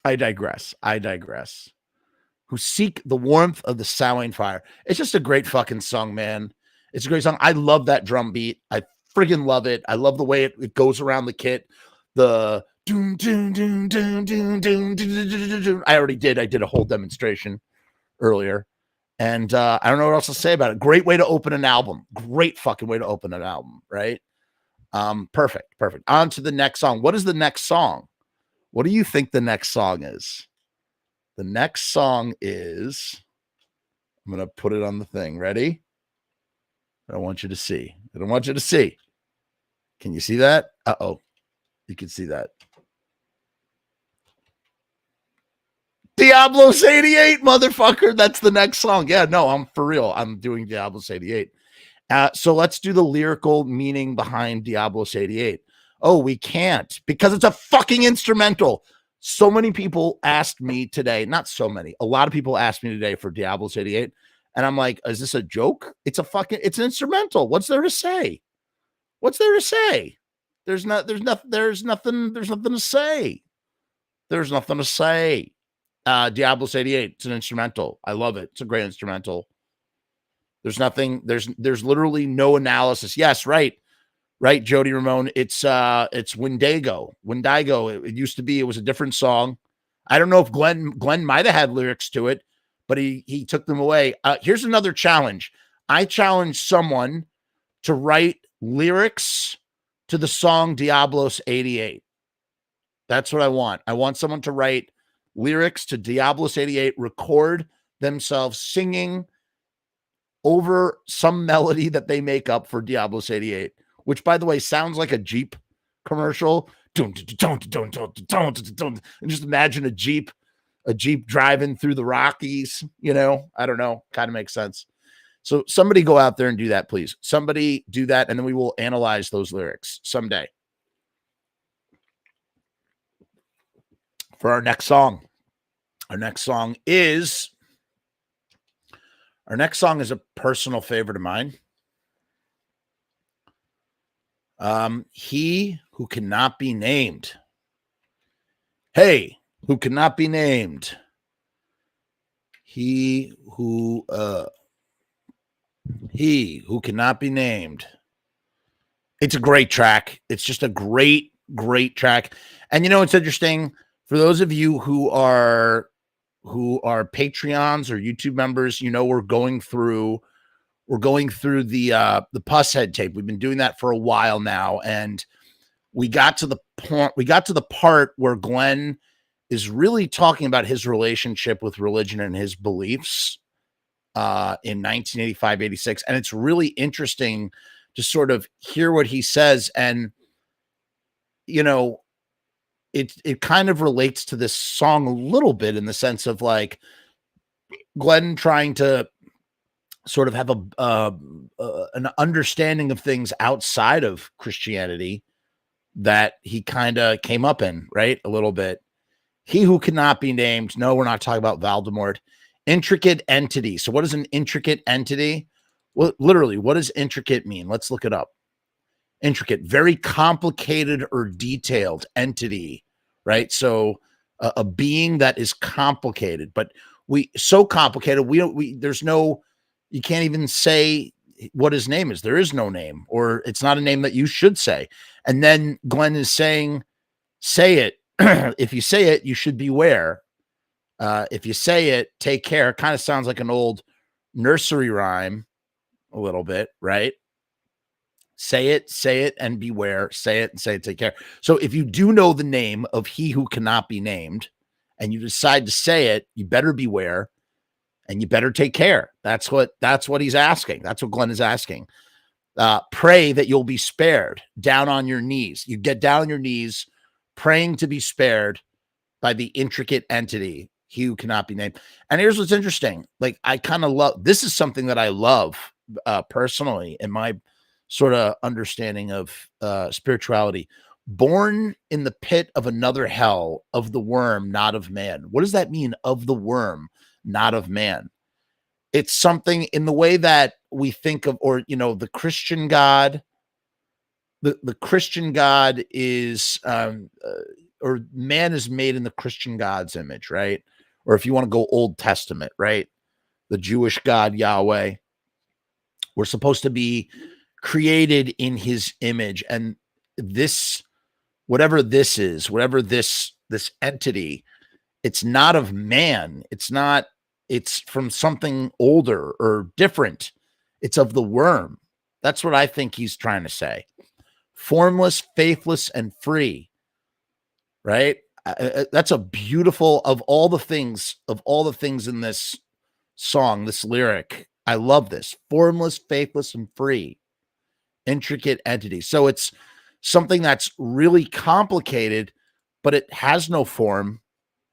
digress. Who seek the warmth of the Samhain fire. It's just a great fucking song, man. It's a great song. I love that drum beat. I friggin' love it. I love the way it goes around the kit. The doom, doom, doom, doom, doom, doom, doom, doom, doom. I already did. I did a whole demonstration earlier. And I don't know what else to say about it. Great way to open an album. Great fucking way to open an album, right? Perfect. On to the next song. What is the next song? What do you think the next song is? The next song is, I'm going to put it on the thing. Ready? I don't want you to see. Can you see that? Uh-oh. You can see that. Diablos 88, motherfucker. That's the next song. Yeah, no, I'm for real. I'm doing Diablos 88. So let's do the lyrical meaning behind Diablos 88. Oh, we can't because it's a fucking instrumental. So many people asked me today, not so many, a lot of people asked me today for Diablos 88. And I'm like, is this a joke? It's an instrumental. What's there to say? There's nothing to say. Diablos 88. It's an instrumental. I love it. It's a great instrumental. There's literally no analysis. Yes, right, Jody Ramone. It's Wendigo. It used to be. It was a different song. I don't know if Glenn might have had lyrics to it, but he took them away. Here's another challenge. I challenge someone to write lyrics to the song Diablos 88. That's what I want. I want someone to write lyrics to Diablos 88, record themselves singing over some melody that they make up for Diablos 88, which, by the way, sounds like a Jeep commercial. And just imagine a Jeep driving through the Rockies, I don't know, kind of makes sense. So somebody go out there and do that, please. Somebody do that, and then we will analyze those lyrics someday. For our next song. Our next song is a personal favorite of mine. He who cannot be named. Hey, who cannot be named. He who cannot be named. It's a great track. It's just a great track. And it's interesting for those of you who are Patreons or YouTube members, we're going through the Pusshead tape. We've been doing that for a while now, and we got to the part where Glenn is really talking about his relationship with religion and his beliefs in 1985-86, and it's really interesting to sort of hear what he says, and it kind of relates to this song a little bit in the sense of like Glenn trying to sort of have an understanding of things outside of Christianity that he kind of came up in, right? A little bit. He who cannot be named. No, we're not talking about Voldemort. Intricate entity. So what is an intricate entity? Well, literally, what does intricate mean? Let's look it up. Intricate, very complicated or detailed entity, right? So a being that is complicated, but so complicated, you can't even say what his name is. There is no name, or it's not a name that you should say. And then Glenn is saying, say it. If you say it, you should beware. If you say it, take care. Kind of sounds like an old nursery rhyme a little bit, right? Say it, and beware. Say it, and say it, take care. So if you do know the name of he who cannot be named, and you decide to say it, you better beware, and you better take care. That's what he's asking. That's what Glenn is asking. Pray that you'll be spared. Down on your knees. You get down on your knees, praying to be spared by the intricate entity, he who cannot be named. And here's what's interesting. Like, I kind of love, this is something that I love personally in my sort of understanding of spirituality. Born in the pit of another hell, of the worm, not of man. What does that mean? Of the worm, not of man. it's something in the way that we think of, or, you know, the Christian God, the Christian God is, or man is made in the Christian God's image, right? Or if you want to go Old Testament, right? The Jewish God, Yahweh, we're supposed to be created in his image. And this, whatever this is, whatever this entity, it's not of man. It's from something older or different. It's of the worm. That's what I think he's trying to say. Formless, faithless, and free. Right? That's a beautiful, of all the things in this song, this lyric. I love this. Formless, faithless, and free. Intricate entity. So it's something that's really complicated, but it has no form.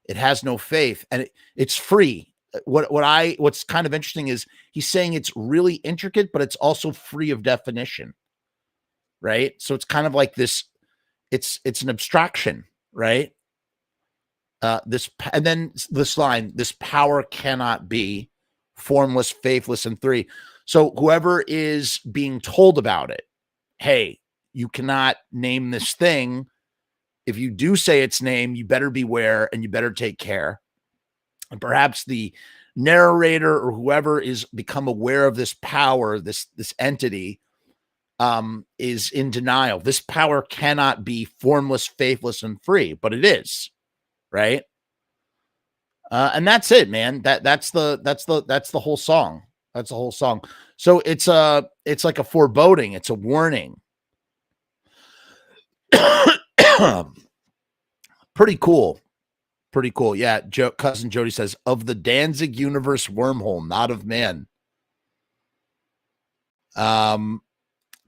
It has no faith, and it's free. What's kind of interesting is he's saying it's really intricate, but it's also free of definition. Right? So it's kind of like this, it's an abstraction, right? And then this line, this power cannot be formless, faithless, and free. So whoever is being told about it, hey, you cannot name this thing. If you do say its name, you better beware and you better take care. And perhaps the narrator or whoever is become aware of this power, this entity, is in denial. This power cannot be formless, faithless, and free, but it is, right? And that's it, man. That's the whole song. That's the whole song. So it's like a foreboding. It's a warning. Pretty cool. Pretty cool. Yeah. Cousin Jody says, of the Danzig universe wormhole, not of man.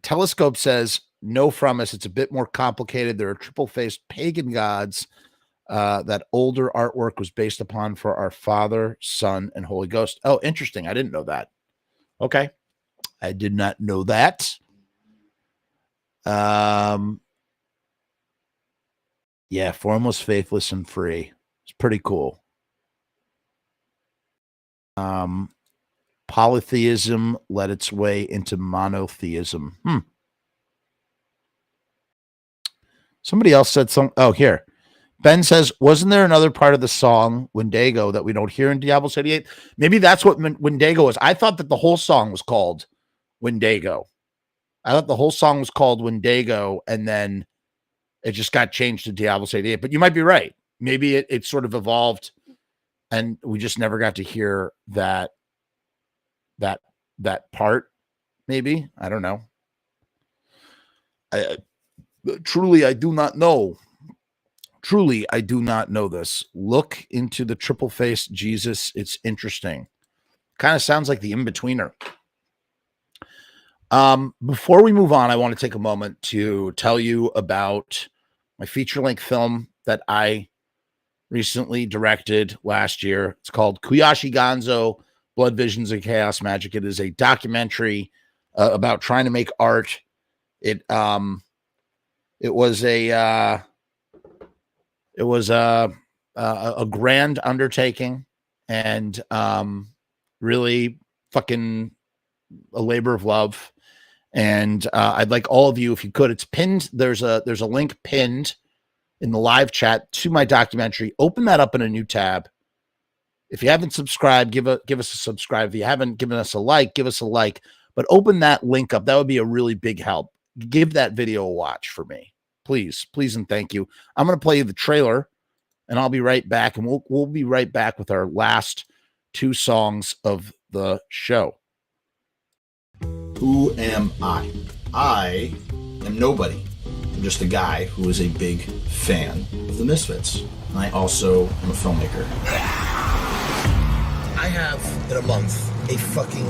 Telescope says, no Frumess. It's a bit more complicated. There are triple-faced pagan gods that older artwork was based upon for our Father, Son, and Holy Ghost. Oh, interesting. I didn't know that. Okay. I did not know that. Yeah, formless, faithless, and free. It's pretty cool. Polytheism led its way into monotheism. Somebody else said something. Oh, here. Ben says, wasn't there another part of the song, Wendigo, that we don't hear in Diablos 88? Maybe that's what Wendigo is. I thought that the whole song was called Wendigo. I thought the whole song was called Wendigo, and then it just got changed to Diablos 88. But you might be right. Maybe it sort of evolved, and we just never got to hear that part. Maybe. I don't know. Truly, I do not know. Truly, I do not know this. Look into the triple-faced Jesus. It's interesting. Kind of sounds like the in-betweener. Before we move on, I want to take a moment to tell you about my feature-length film that I recently directed last year. It's called Kuyashi Gonzo, Blood Visions and Chaos Magic. It is a documentary about trying to make art. It was a grand undertaking, and really fucking a labor of love. And I'd like all of you, if you could, it's pinned. There's a link pinned in the live chat to my documentary. Open that up in a new tab. If you haven't subscribed, give us a subscribe. If you haven't given us a like, give us a like. But open that link up. That would be a really big help. Give that video a watch for me. Please, please, and thank you. I'm going to play you the trailer, and I'll be right back. And we'll be right back with our last two songs of the show. Who am I? I am nobody. I'm just a guy who is a big fan of the Misfits. And I also am a filmmaker. I have, in a month, a fucking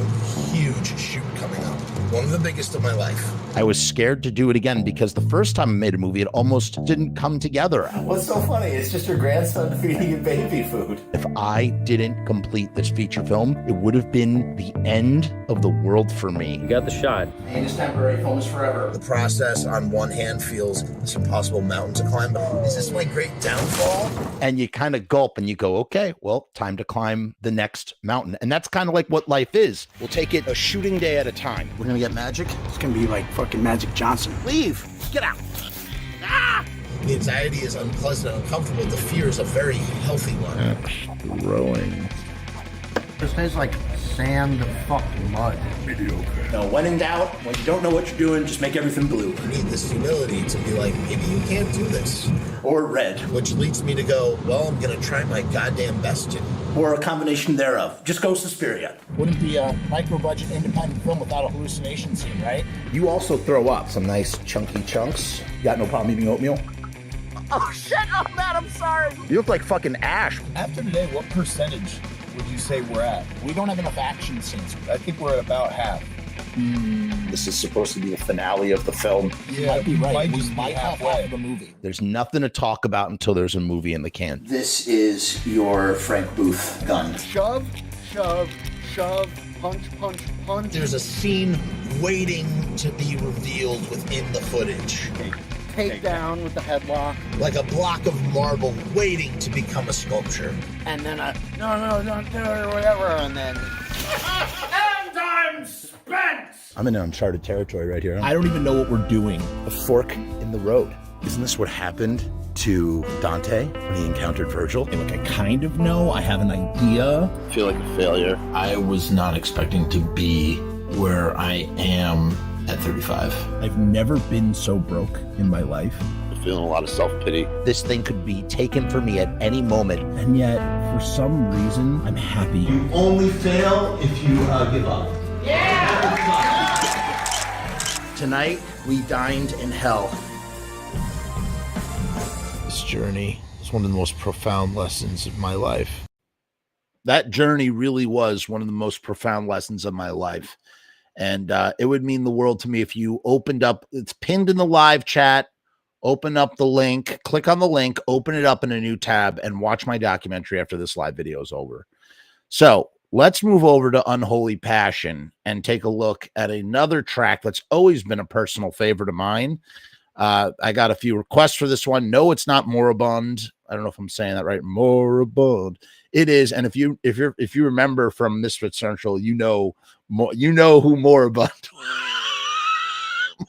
huge shoot coming up. One of the biggest of my life. I was scared to do it again because the first time I made a movie, it almost didn't come together. What's so funny? It's just your grandson feeding you baby food. If I didn't complete this feature film, it would have been the end of the world for me. You got the shot. Pain is temporary, film is forever. The process on one hand feels this impossible mountain to climb. Is this my great downfall? And you kind of gulp and you go, okay, well, time to climb the next mountain. And that's kind of like what life is. We'll take it a shooting day at a time. We're going to get magic. It's gonna be like fucking Magic Johnson. Leave. Get out. Ah! The anxiety is unpleasant and uncomfortable. The fear is a very healthy one. Growing. This tastes like sand fucking mud. No, when in doubt, when you don't know what you're doing, just make everything blue. You need this humility to be like, maybe you can't do this. Or red. Which leads me to go, well, I'm gonna try my goddamn best to. Or a combination thereof. Just go Suspiria. Wouldn't be a micro-budget independent film without a hallucination scene, right? You also throw up some nice chunky chunks. You got no problem eating oatmeal? Oh shit, oh man, I'm sorry. You look like fucking Ash. After today, what percentage would you say we're at? We don't have enough action scenes. I think we're at about half. This is supposed to be the finale of the film. You might be right. We might have half the movie. There's nothing to talk about until there's a movie in the can. This is your Frank Booth gun. Shove, shove, shove, punch, punch, punch. There's a scene waiting to be revealed within the footage. Take down with the headlock. Like a block of marble waiting to become a sculpture. And then no, don't do it or whatever. And then. And I'm spent! I'm in uncharted territory right here. I don't even know what we're doing. A fork in the road. Isn't this what happened to Dante when he encountered Virgil? Look, I kind of know. I have an idea. I feel like a failure. I was not expecting to be where I am at 35. I've never been so broke in my life. I'm feeling a lot of self-pity. This thing could be taken from me at any moment. And yet, for some reason, I'm happy. You only fail if you give up. Tonight, we dined in hell. This journey is one of the most profound lessons of my life. That journey really was one of the most profound lessons of my life. And it would mean the world to me if you opened up, it's pinned in the live chat, open up the link, click on the link, open it up in a new tab, and watch my documentary after this live video is over. So let's move over to Unholy Passion and take a look at another track that's always been a personal favorite of mine. I got a few requests for this one. No, it's not Moribund. I don't know if I'm saying that right. Moribund. It is, and if you remember from Misfits Central, you know who Moribund.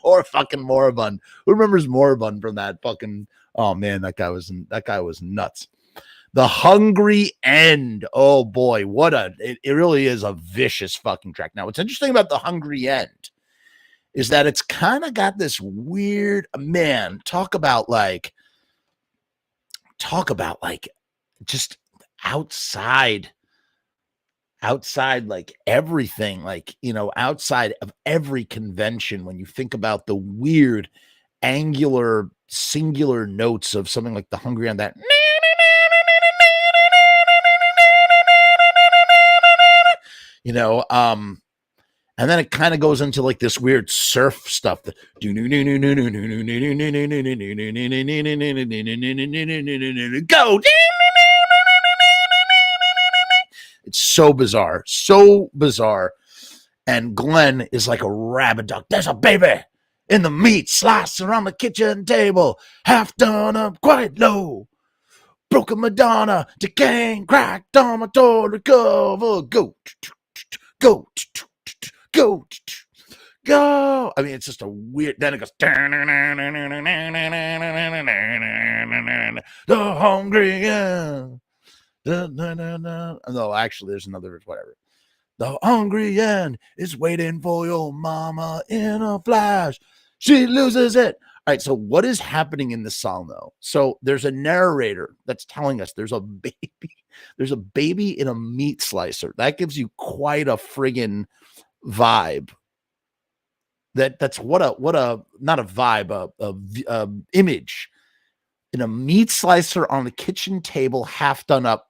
More fucking Moribund. Who remembers Moribund from that fucking? Oh man, that guy was nuts. The Hungry End. Oh boy, it really is a vicious fucking track. Now, what's interesting about The Hungry End is that it's kind of got this weird, man, talk about like just outside like everything, like, you know, outside of every convention. When you think about the weird angular singular notes of something like The Hungry End, that you know, and then it kind of goes into like this weird surf stuff. Go. It's so bizarre. And Glenn is like a rabid dog. There's a baby in the meat slice around the kitchen table, half done up quite low. Broken Madonna, decaying, cracked on my toilet cover. Go. I mean, it's just a weird. Then it goes. The Hungry End. No, actually, there's another. Whatever. The Hungry End is waiting for your mama in a flash. She loses it. All right. So what is happening in this song, though? So there's a narrator that's telling us there's a baby. There's a baby in a meat slicer. That gives you quite a friggin' vibe. That's what a not a vibe, a image. In a meat slicer on the kitchen table, half done up.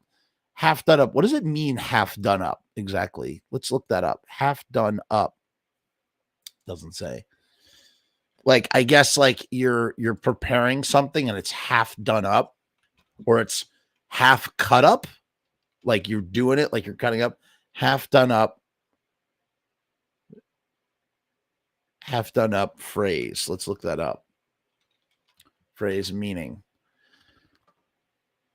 What does it mean, half done up? Exactly. Let's look that up. Half done up. Doesn't say. Like, I guess like you're preparing something and it's half done up, or it's half cut up. Like you're doing it, like you're cutting up, half done up phrase. Let's look that up. Phrase meaning.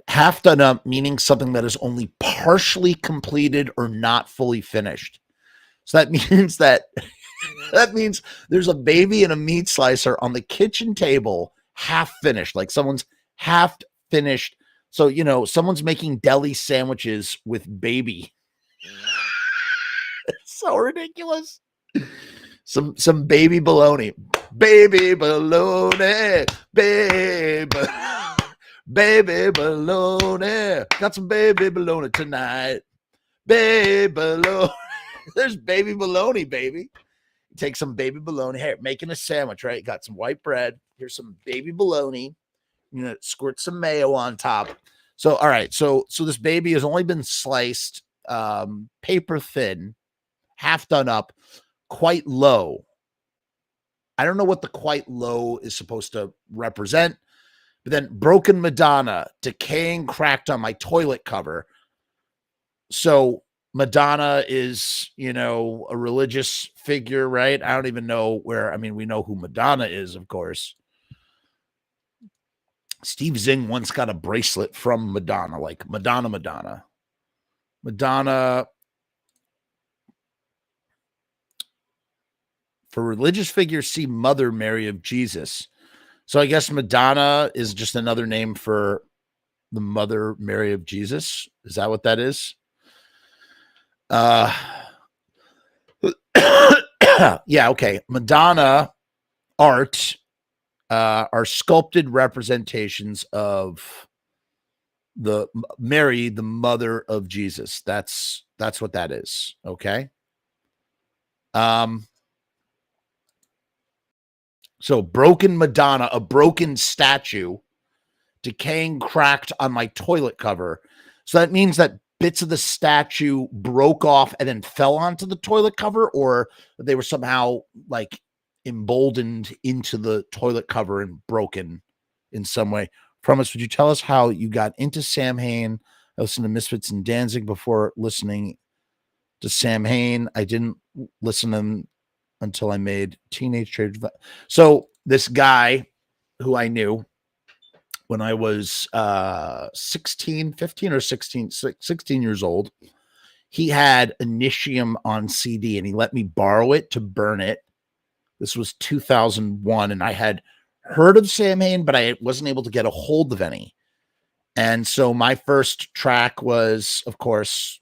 Half done up meaning something that is only partially completed or not fully finished. So that means that there's a baby and a meat slicer on the kitchen table, half finished, like someone's half finished. So, you know, someone's making deli sandwiches with baby. It's so ridiculous. Some baby bologna, baby bologna, baby bologna. Got some baby bologna tonight, baby bologna. There's baby bologna, baby. Take some baby bologna. Here, making a sandwich, right? Got some white bread. Here's some baby bologna. You know, squirt some mayo on top. So, all right. So this baby has only been sliced, paper thin, half done up, quite low. I don't know what the quite low is supposed to represent, but then broken Madonna, decaying, cracked on my toilet cover. So Madonna is, you know, a religious figure, right? I don't even know where. I mean, we know who Madonna is, of course. Steve Zing once got a bracelet from Madonna, like Madonna. For religious figures, see Mother Mary of Jesus. So I guess Madonna is just another name for the Mother Mary of Jesus. Is that what that is? Yeah, okay. Madonna art are sculpted representations of the Mary, the mother of Jesus. That's what that is. Okay. So broken Madonna, a broken statue, decaying, cracked on my toilet cover. So that means that bits of the statue broke off and then fell onto the toilet cover, or they were somehow like emboldened into the toilet cover and broken in some way. Frumess, would you tell us how you got into Samhain? I listened to Misfits and Danzig before listening to Samhain. I didn't listen to them until I made Teenage Trader. So this guy who I knew when I was 16 years old, he had Initium on CD and he let me borrow it to burn it. This was 2001, and I had heard of Samhain, but I wasn't able to get a hold of any. And so my first track was, of course,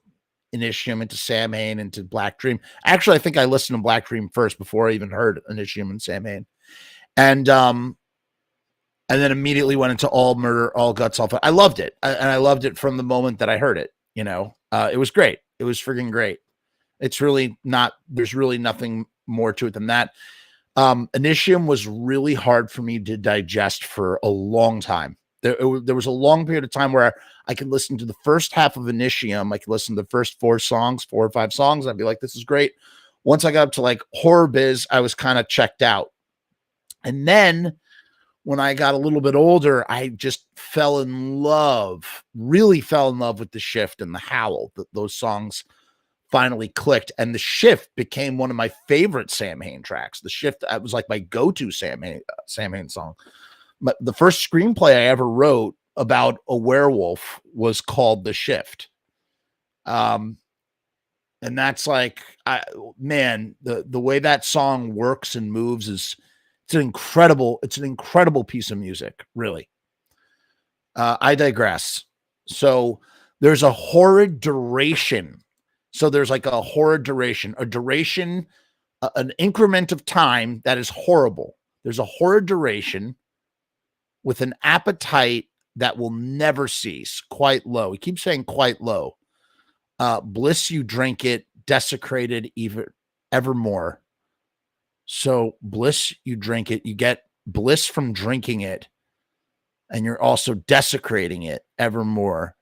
Initium into Samhain into Black Dream. Actually, I think I listened to Black Dream first before I even heard Initium and Samhain. And then immediately went into All Murder, All Guts, All Fun. I loved it. And I loved it from the moment that I heard it. You know, it was great. It was freaking great. It's really not, there's really nothing more to it than that. Initium was really hard for me to digest for a long time. There was a long period of time where I could listen to the first half of Initium. I could listen to the first 4 or 5 songs. I'd be like, this is great. Once I got up to like Horror Biz, I was kind of checked out. And then when I got a little bit older, I just really fell in love with The Shift and The Howl. Those songs finally clicked, and The Shift became one of my favorite Samhain tracks. The Shift, that was like my go-to Samhain song. The first screenplay I ever wrote about a werewolf was called The Shift. And that's like, the way that song works and moves it's an incredible piece of music, really. I digress. So there's a horrid duration. So there's like a horrid duration, an increment of time that is horrible. There's a horrid duration with an appetite that will never cease, quite low. He keeps saying quite low. Bliss, you drink it, desecrated evermore. So bliss, you drink it, you get bliss from drinking it, and you're also desecrating it evermore.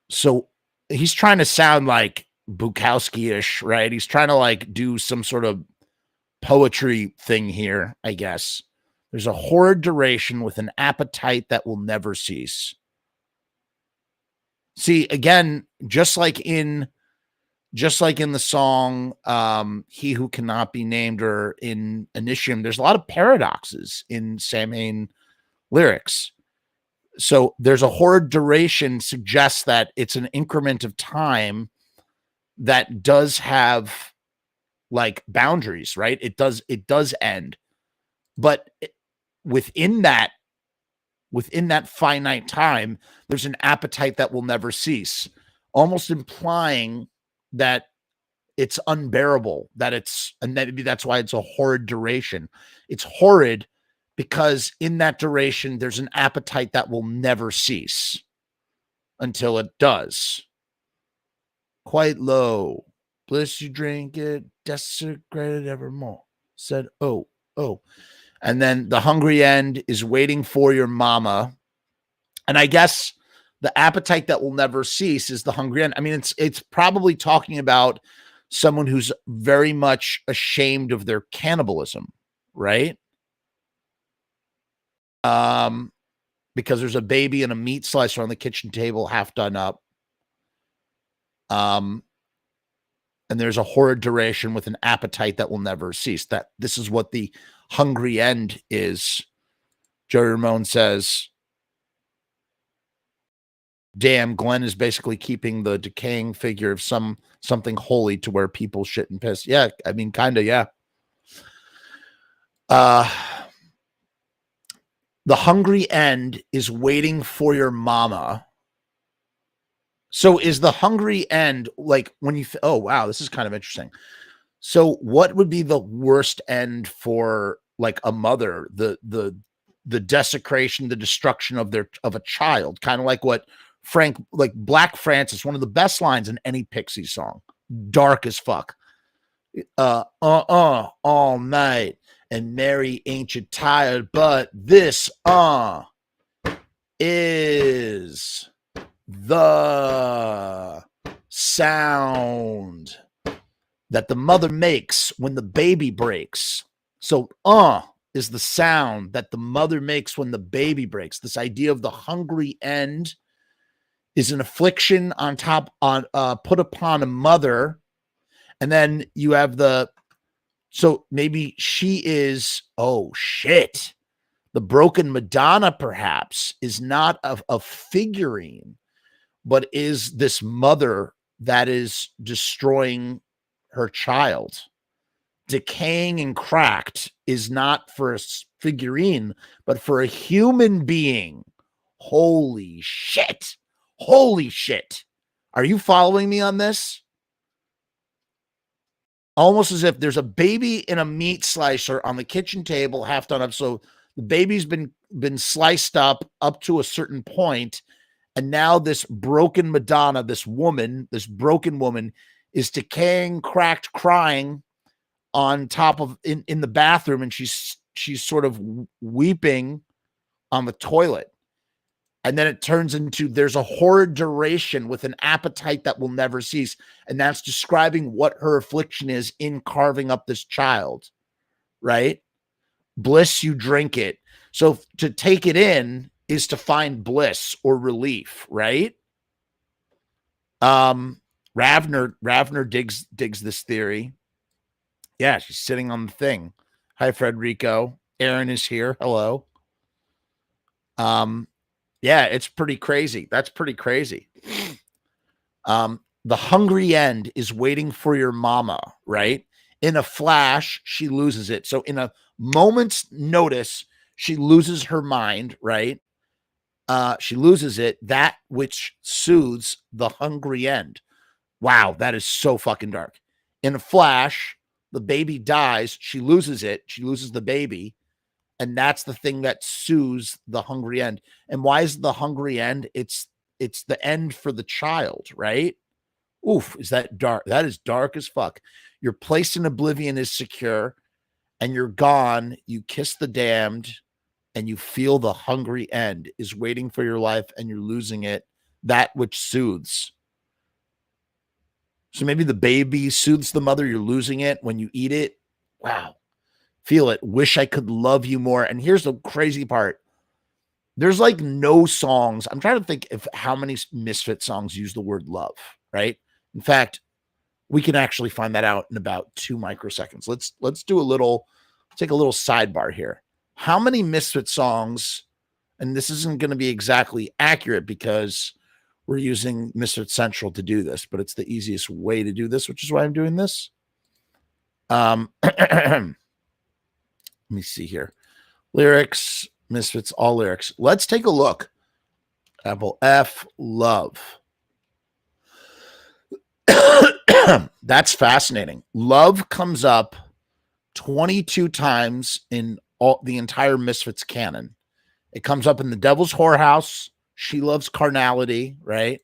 So he's trying to sound like Bukowski-ish, right? He's trying to like do some sort of poetry thing here, I guess. There's a horrid duration with an appetite that will never cease. See, again, just like in the song He Who Cannot Be Named, or in Initium, there's a lot of paradoxes in Samhain lyrics. So there's a horrid duration suggests that it's an increment of time that does have like boundaries, right? It does end. But within that finite time, there's an appetite that will never cease, almost implying that it's unbearable, and maybe that's why it's a horrid duration. It's horrid because in that duration, there's an appetite that will never cease until it does. Quite low. Bliss you drink it, desecrated evermore. Said, oh. And then the hungry end is waiting for your mama. And I guess the appetite that will never cease is the hungry end. I mean, it's probably talking about someone who's very much ashamed of their cannibalism, right? Because there's a baby and a meat slicer on the kitchen table, half done up. And there's a horrid duration with an appetite that will never cease. That this is what the hungry end is. Joey Ramone says, damn, Glenn is basically keeping the decaying figure of something holy to where people shit and piss. Yeah, I mean, kind of, yeah. The hungry end is waiting for your mama. So is the hungry end like when you, oh, wow, this is kind of interesting. So what would be the worst end for like a mother? The desecration, the destruction of a child, kind of like what like Black Francis, one of the best lines in any Pixies song, dark as fuck. All night. And Mary, ain't you tired? But this is the sound that the mother makes when the baby breaks. So is the sound that the mother makes when the baby breaks. This idea of the hungry end is an affliction put upon a mother. And then you have so maybe she is, oh shit, the broken Madonna perhaps is not a figurine, but is this mother that is destroying her child. Decaying and cracked is not for a figurine, but for a human being. Holy shit. Holy shit. Are you following me on this? Almost as if there's a baby in a meat slicer on the kitchen table, half done up. So the baby's been sliced up to a certain point, and now this broken Madonna, this broken woman, is decaying, cracked, crying on top of in the bathroom, and she's sort of weeping on the toilet. And then it turns into there's a horrid duration with an appetite that will never cease. And that's describing what her affliction is in carving up this child, right? Bliss, you drink it. So to take it in is to find bliss or relief, right? Ravner digs this theory. Yeah, she's sitting on the thing. Hi, Frederico. Aaron is here. Hello. Yeah, it's pretty crazy. That's pretty crazy. The hungry end is waiting for your mama, right? In a flash, she loses it. So in a moment's notice, she loses her mind, right? She loses it, that which soothes the hungry end. Wow, that is so fucking dark. In a flash, the baby dies. She loses it. She loses the baby. And that's the thing that soothes the hungry end. And why is the hungry end? It's the end for the child, right? Oof, is that dark? That is dark as fuck. You're placed in oblivion is secure, and you're gone. You kiss the damned, and you feel the hungry end is waiting for your life, and you're losing it. That which soothes. So maybe the baby soothes the mother. You're losing it when you eat it. Wow. Feel it. Wish I could love you more. And here's the crazy part. There's like no songs. I'm trying to think of how many Misfit songs use the word love, right? In fact, we can actually find that out in about 2 microseconds. Let's do a little, take a little sidebar here. How many Misfit songs, and this isn't going to be exactly accurate because we're using Misfit Central to do this, but it's the easiest way to do this, which is why I'm doing this. Let me see here. Lyrics, Misfits, all lyrics. Let's take a look. Apple F, love. That's fascinating. Love comes up 22 times in all the entire Misfits canon. It comes up in The Devil's Whorehouse. She loves carnality, right?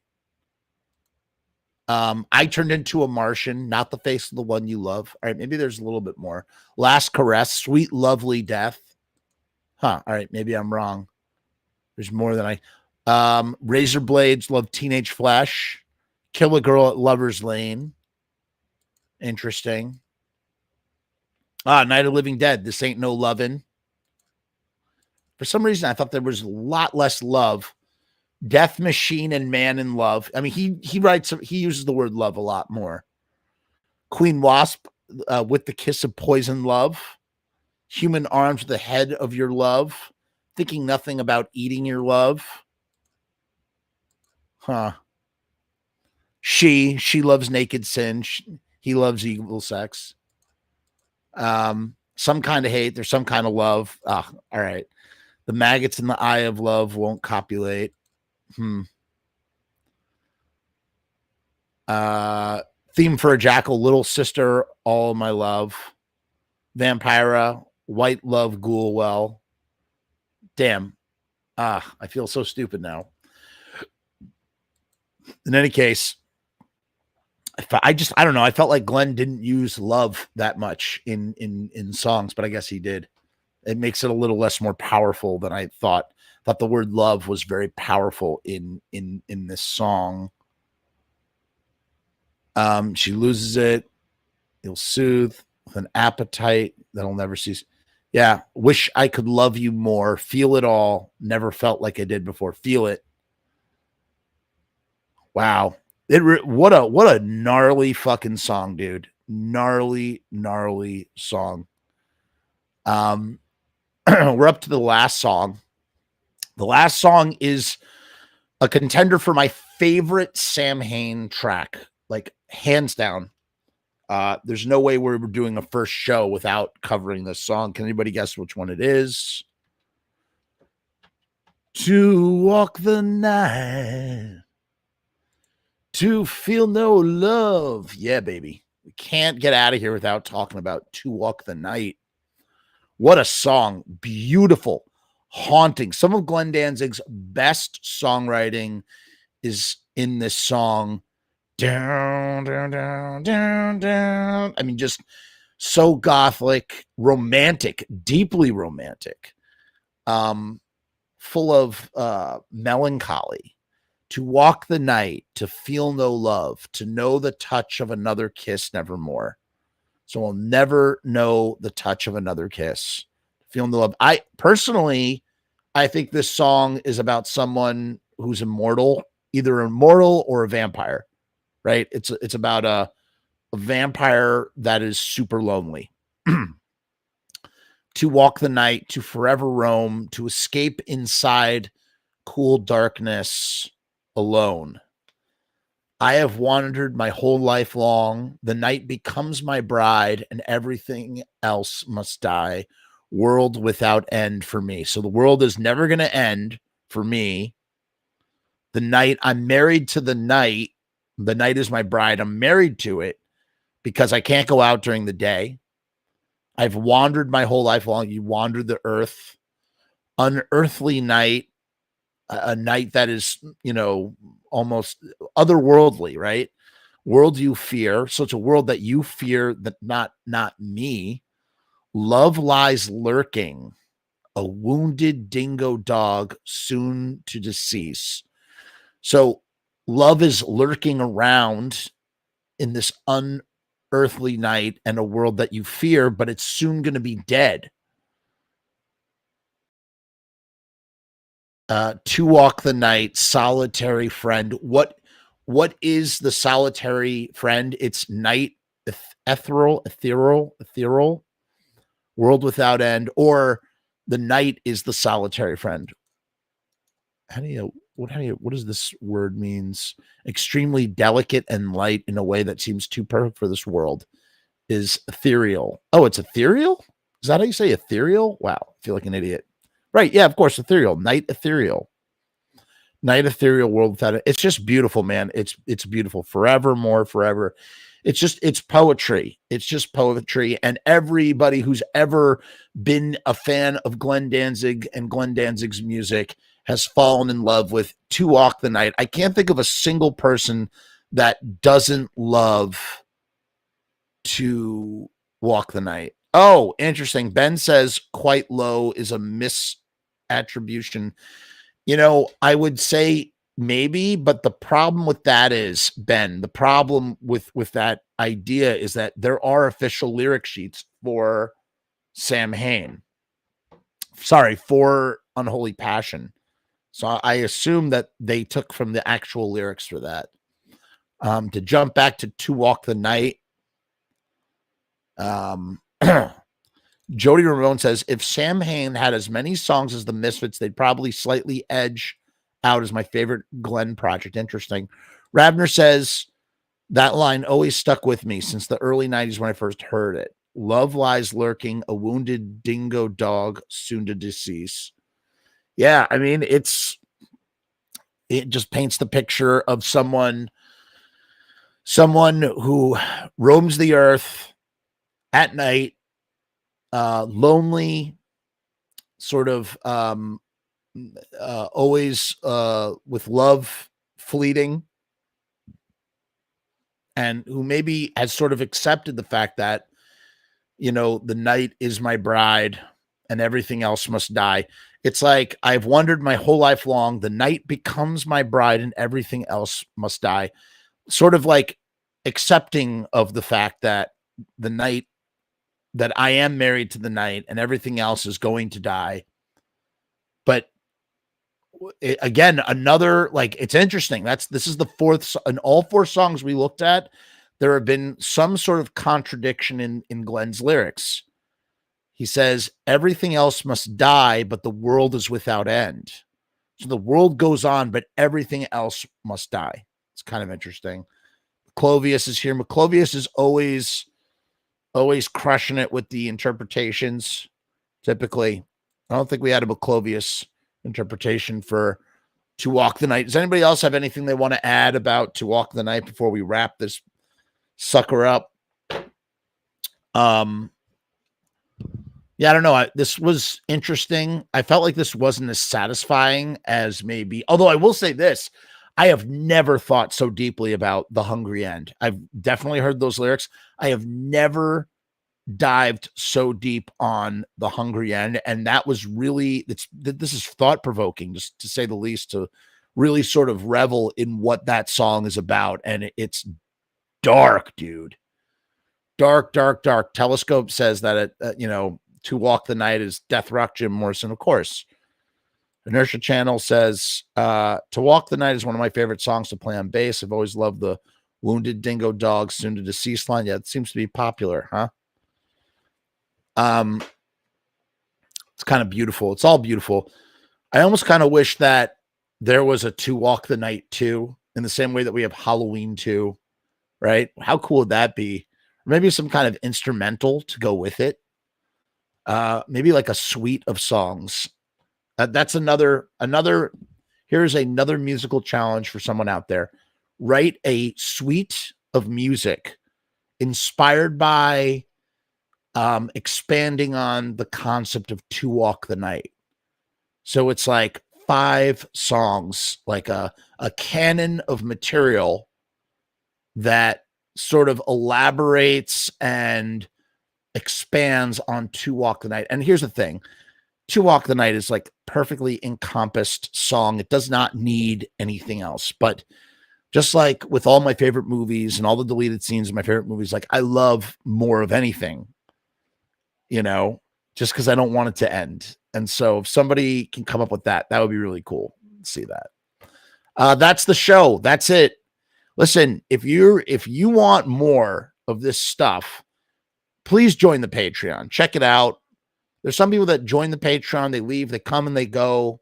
I turned into a Martian, not the face of the one you love. All right, maybe there's a little bit more. Last caress, sweet, lovely death. Huh. All right, maybe I'm wrong. There's more than razor blades, love teenage flesh. Kill a girl at Lover's Lane. Interesting. Night of Living Dead. This ain't no lovin'. For some reason, I thought there was a lot less love. Death Machine and Man in Love. I mean, he uses the word love a lot more. Queen Wasp, with the kiss of poison love. Human arms, the head of your love. Thinking nothing about eating your love. Huh. She loves naked sin. He loves evil sex. Some kind of hate. There's some kind of love. All right. The maggots in the eye of love won't copulate. Theme for a jackal, little sister, all my love. Vampira, white love, ghoul well. Damn. I feel so stupid now. In any case, I don't know. I felt like Glenn didn't use love that much in songs, but I guess he did. It makes it a little less more powerful than I thought. Thought the word love was very powerful in this song. She loses it. He'll soothe with an appetite that'll never cease. Yeah. Wish I could love you more. Feel it all. Never felt like I did before. Feel it. Wow. What a gnarly fucking song, dude. Gnarly song. We're up to the last song. The last song is a contender for my favorite Samhain track, like hands down. There's no way we're doing a first show without covering this song. Can anybody guess which one it is? To walk the night, to feel no love. Yeah, baby. We can't get out of here without talking about To Walk the Night. What a song. Beautiful. Haunting. Some of Glenn Danzig's best songwriting is in this song. Down, down, down, down, down. I mean, just so gothic, romantic, deeply romantic, full of melancholy. To walk the night, to feel no love, to know the touch of another kiss nevermore. So I'll never know the touch of another kiss. Feel no love. I think this song is about someone who's immortal, either immortal or a vampire, right? It's about a vampire that is super lonely. To walk the night, to forever roam, to escape inside cool darkness alone. I have wandered my whole life long. The night becomes my bride, and everything else must die. World without end for me. So the world is never going to end for me. The night, I'm married to the night. The night is my bride. I'm married to it because I can't go out during the day. I've wandered my whole life long. You wandered the earth. Unearthly night. A night that is, almost otherworldly, right? World you fear. So it's a world that you fear, that not me. Love lies lurking, a wounded dingo dog soon to decease. So love is lurking around in this unearthly night and a world that you fear, but it's soon going to be dead. To walk the night, solitary friend. What is the solitary friend? It's night, ethereal, world without end, or the night is the solitary friend. What does this word means? Extremely delicate and light in a way that seems too perfect for this world is ethereal. Oh, it's ethereal? Is that how you say ethereal? Wow, I feel like an idiot. Right, yeah, of course, ethereal. Night ethereal. Night ethereal, world without it. It's just beautiful, man. It's beautiful. Forevermore, forever. It's poetry. It's just poetry. And everybody who's ever been a fan of Glenn Danzig and Glenn Danzig's music has fallen in love with To Walk the Night. I can't think of a single person that doesn't love To Walk the Night. Oh, interesting. Ben says quite low is a misattribution. You know, I would say maybe, but the problem with that is, Ben, the problem with that idea is that there are official lyric sheets for Samhain. Sorry, for Unholy Passion. So I assume that they took from the actual lyrics for that. To jump back to Walk the Night. Jody Ramon says, if Samhain had as many songs as the Misfits, they'd probably slightly edge out as my favorite Glenn project. Interesting. Ravner says, that line always stuck with me since the early 90s when I first heard it. Love lies lurking, a wounded dingo dog soon to decease. Yeah, I mean, it just paints the picture of someone who roams the earth at night, lonely, sort of always with love fleeting, and who maybe has sort of accepted the fact that, you know, the night is my bride and everything else must die. It's like, I've wondered my whole life long, the night becomes my bride and everything else must die. Sort of like accepting of the fact that the night, that I am married to the night and everything else is going to die. But again, another, like, it's interesting. This is the fourth, in all four songs we looked at, there have been some sort of contradiction in Glenn's lyrics. He says, everything else must die, but the world is without end. So the world goes on, but everything else must die. It's kind of interesting. Maclovius is here. Maclovius is always crushing it with the interpretations. Typically, I don't think we had a Maclovius interpretation for To Walk the Night. Does anybody else have anything they want to add about To Walk the Night before we wrap this sucker up? Yeah, I don't know. This was interesting. I felt like this wasn't as satisfying as maybe, although I will say this, I have never thought so deeply about The Hungry End. I've definitely heard those lyrics. I have never dived so deep on The Hungry End. And that was really, this is thought-provoking, just to say the least, to really sort of revel in what that song is about. And it's dark, dude. Dark, dark, dark. Telescope says that To Walk the Night is deathrock Jim Morrison, of course. Inertia Channel says, To Walk the Night is one of my favorite songs to play on bass. I've always loved the wounded dingo dog, soon to deceased line. Yeah, it seems to be popular, huh? It's kind of beautiful. It's all beautiful. I almost kind of wish that there was a To Walk the Night 2, in the same way that we have Halloween 2, right? How cool would that be? Or maybe some kind of instrumental to go with it. Maybe like a suite of songs. That's another, here's another musical challenge for someone out there. Write a suite of music inspired by expanding on the concept of To Walk the Night. So it's like 5 songs, like a canon of material that sort of elaborates and expands on To Walk the Night. And here's the thing. To Walk the Night is like perfectly encompassed song. It does not need anything else. But Just like with all my favorite movies and all the deleted scenes of my favorite movies, like I love more of anything, you know, just because I don't want it to end. And so if somebody can come up with that, that would be really cool. See that. That's the show. That's it. Listen, if you want more of this stuff, please join the Patreon. Check it out. There's some people that join the Patreon, they leave, they come and they go.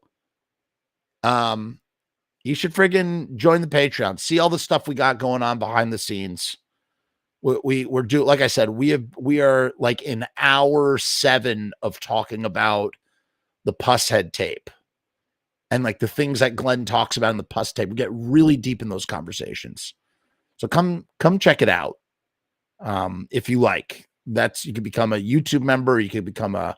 You should friggin' join the Patreon. See all the stuff we got going on behind the scenes. We're doing, like I said, we are like in hour 7 of talking about the Pusshead tape and like the things that Glenn talks about in the Puss tape. We get really deep in those conversations. So come check it out. If you like, you can become a YouTube member. You can become a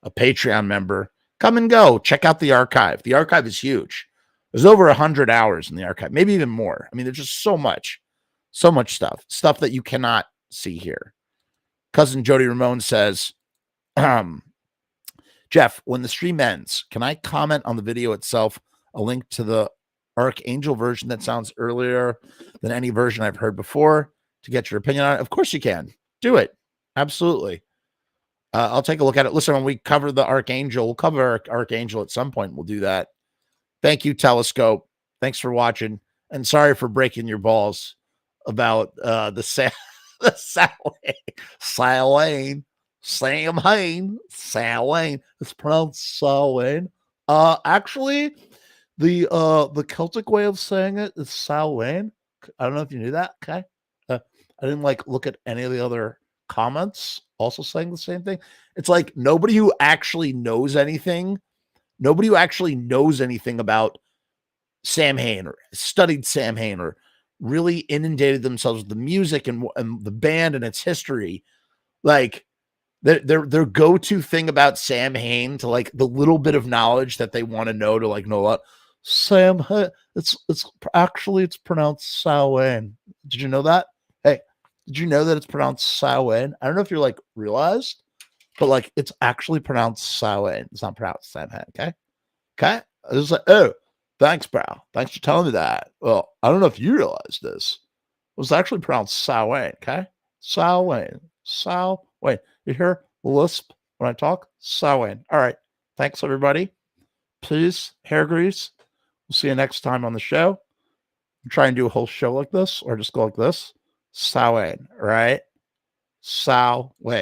Patreon member. Come and go. Check out the archive. The archive is huge. There's over 100 hours in the archive, maybe even more. I mean, there's just so much stuff that you cannot see here. Cousin Jody Ramone says, Jeff, when the stream ends, can I comment on the video itself? A link to the Archangel version that sounds earlier than any version I've heard before to get your opinion on it. Of course you can. Do it. Absolutely. I'll take a look at it. Listen, when we cover the Archangel, we'll cover Archangel at some point. We'll do that. Thank you, Telescope. Thanks for watching. And sorry for breaking your balls about the Samhain. Samhain. It's pronounced Samhain. Actually, the Celtic way of saying it is Samhain. I don't know if you knew that. Okay. I didn't like look at any of the other comments also saying the same thing. It's like nobody who actually knows anything about Samhain or studied Samhain or really inundated themselves with the music and the band and its history. Like their go-to thing about Samhain, to like the little bit of knowledge that they want to know to like know what Samhain. It's pronounced Samhain. Did you know that? Hey, did you know that it's pronounced Samhain? I don't know if you're like realized, but like it's actually pronounced Samhain. It's not pronounced Samhain. Okay. I was like, oh, thanks, bro. Thanks for telling me that. Well, I don't know if you realize this. It was actually pronounced Samhain. Okay. Samhain. You hear the lisp when I talk? Samhain. All right. Thanks, everybody. Please, hair grease. We'll see you next time on the show. Try and do a whole show like this or just go like this. Samhain. All right. Samhain.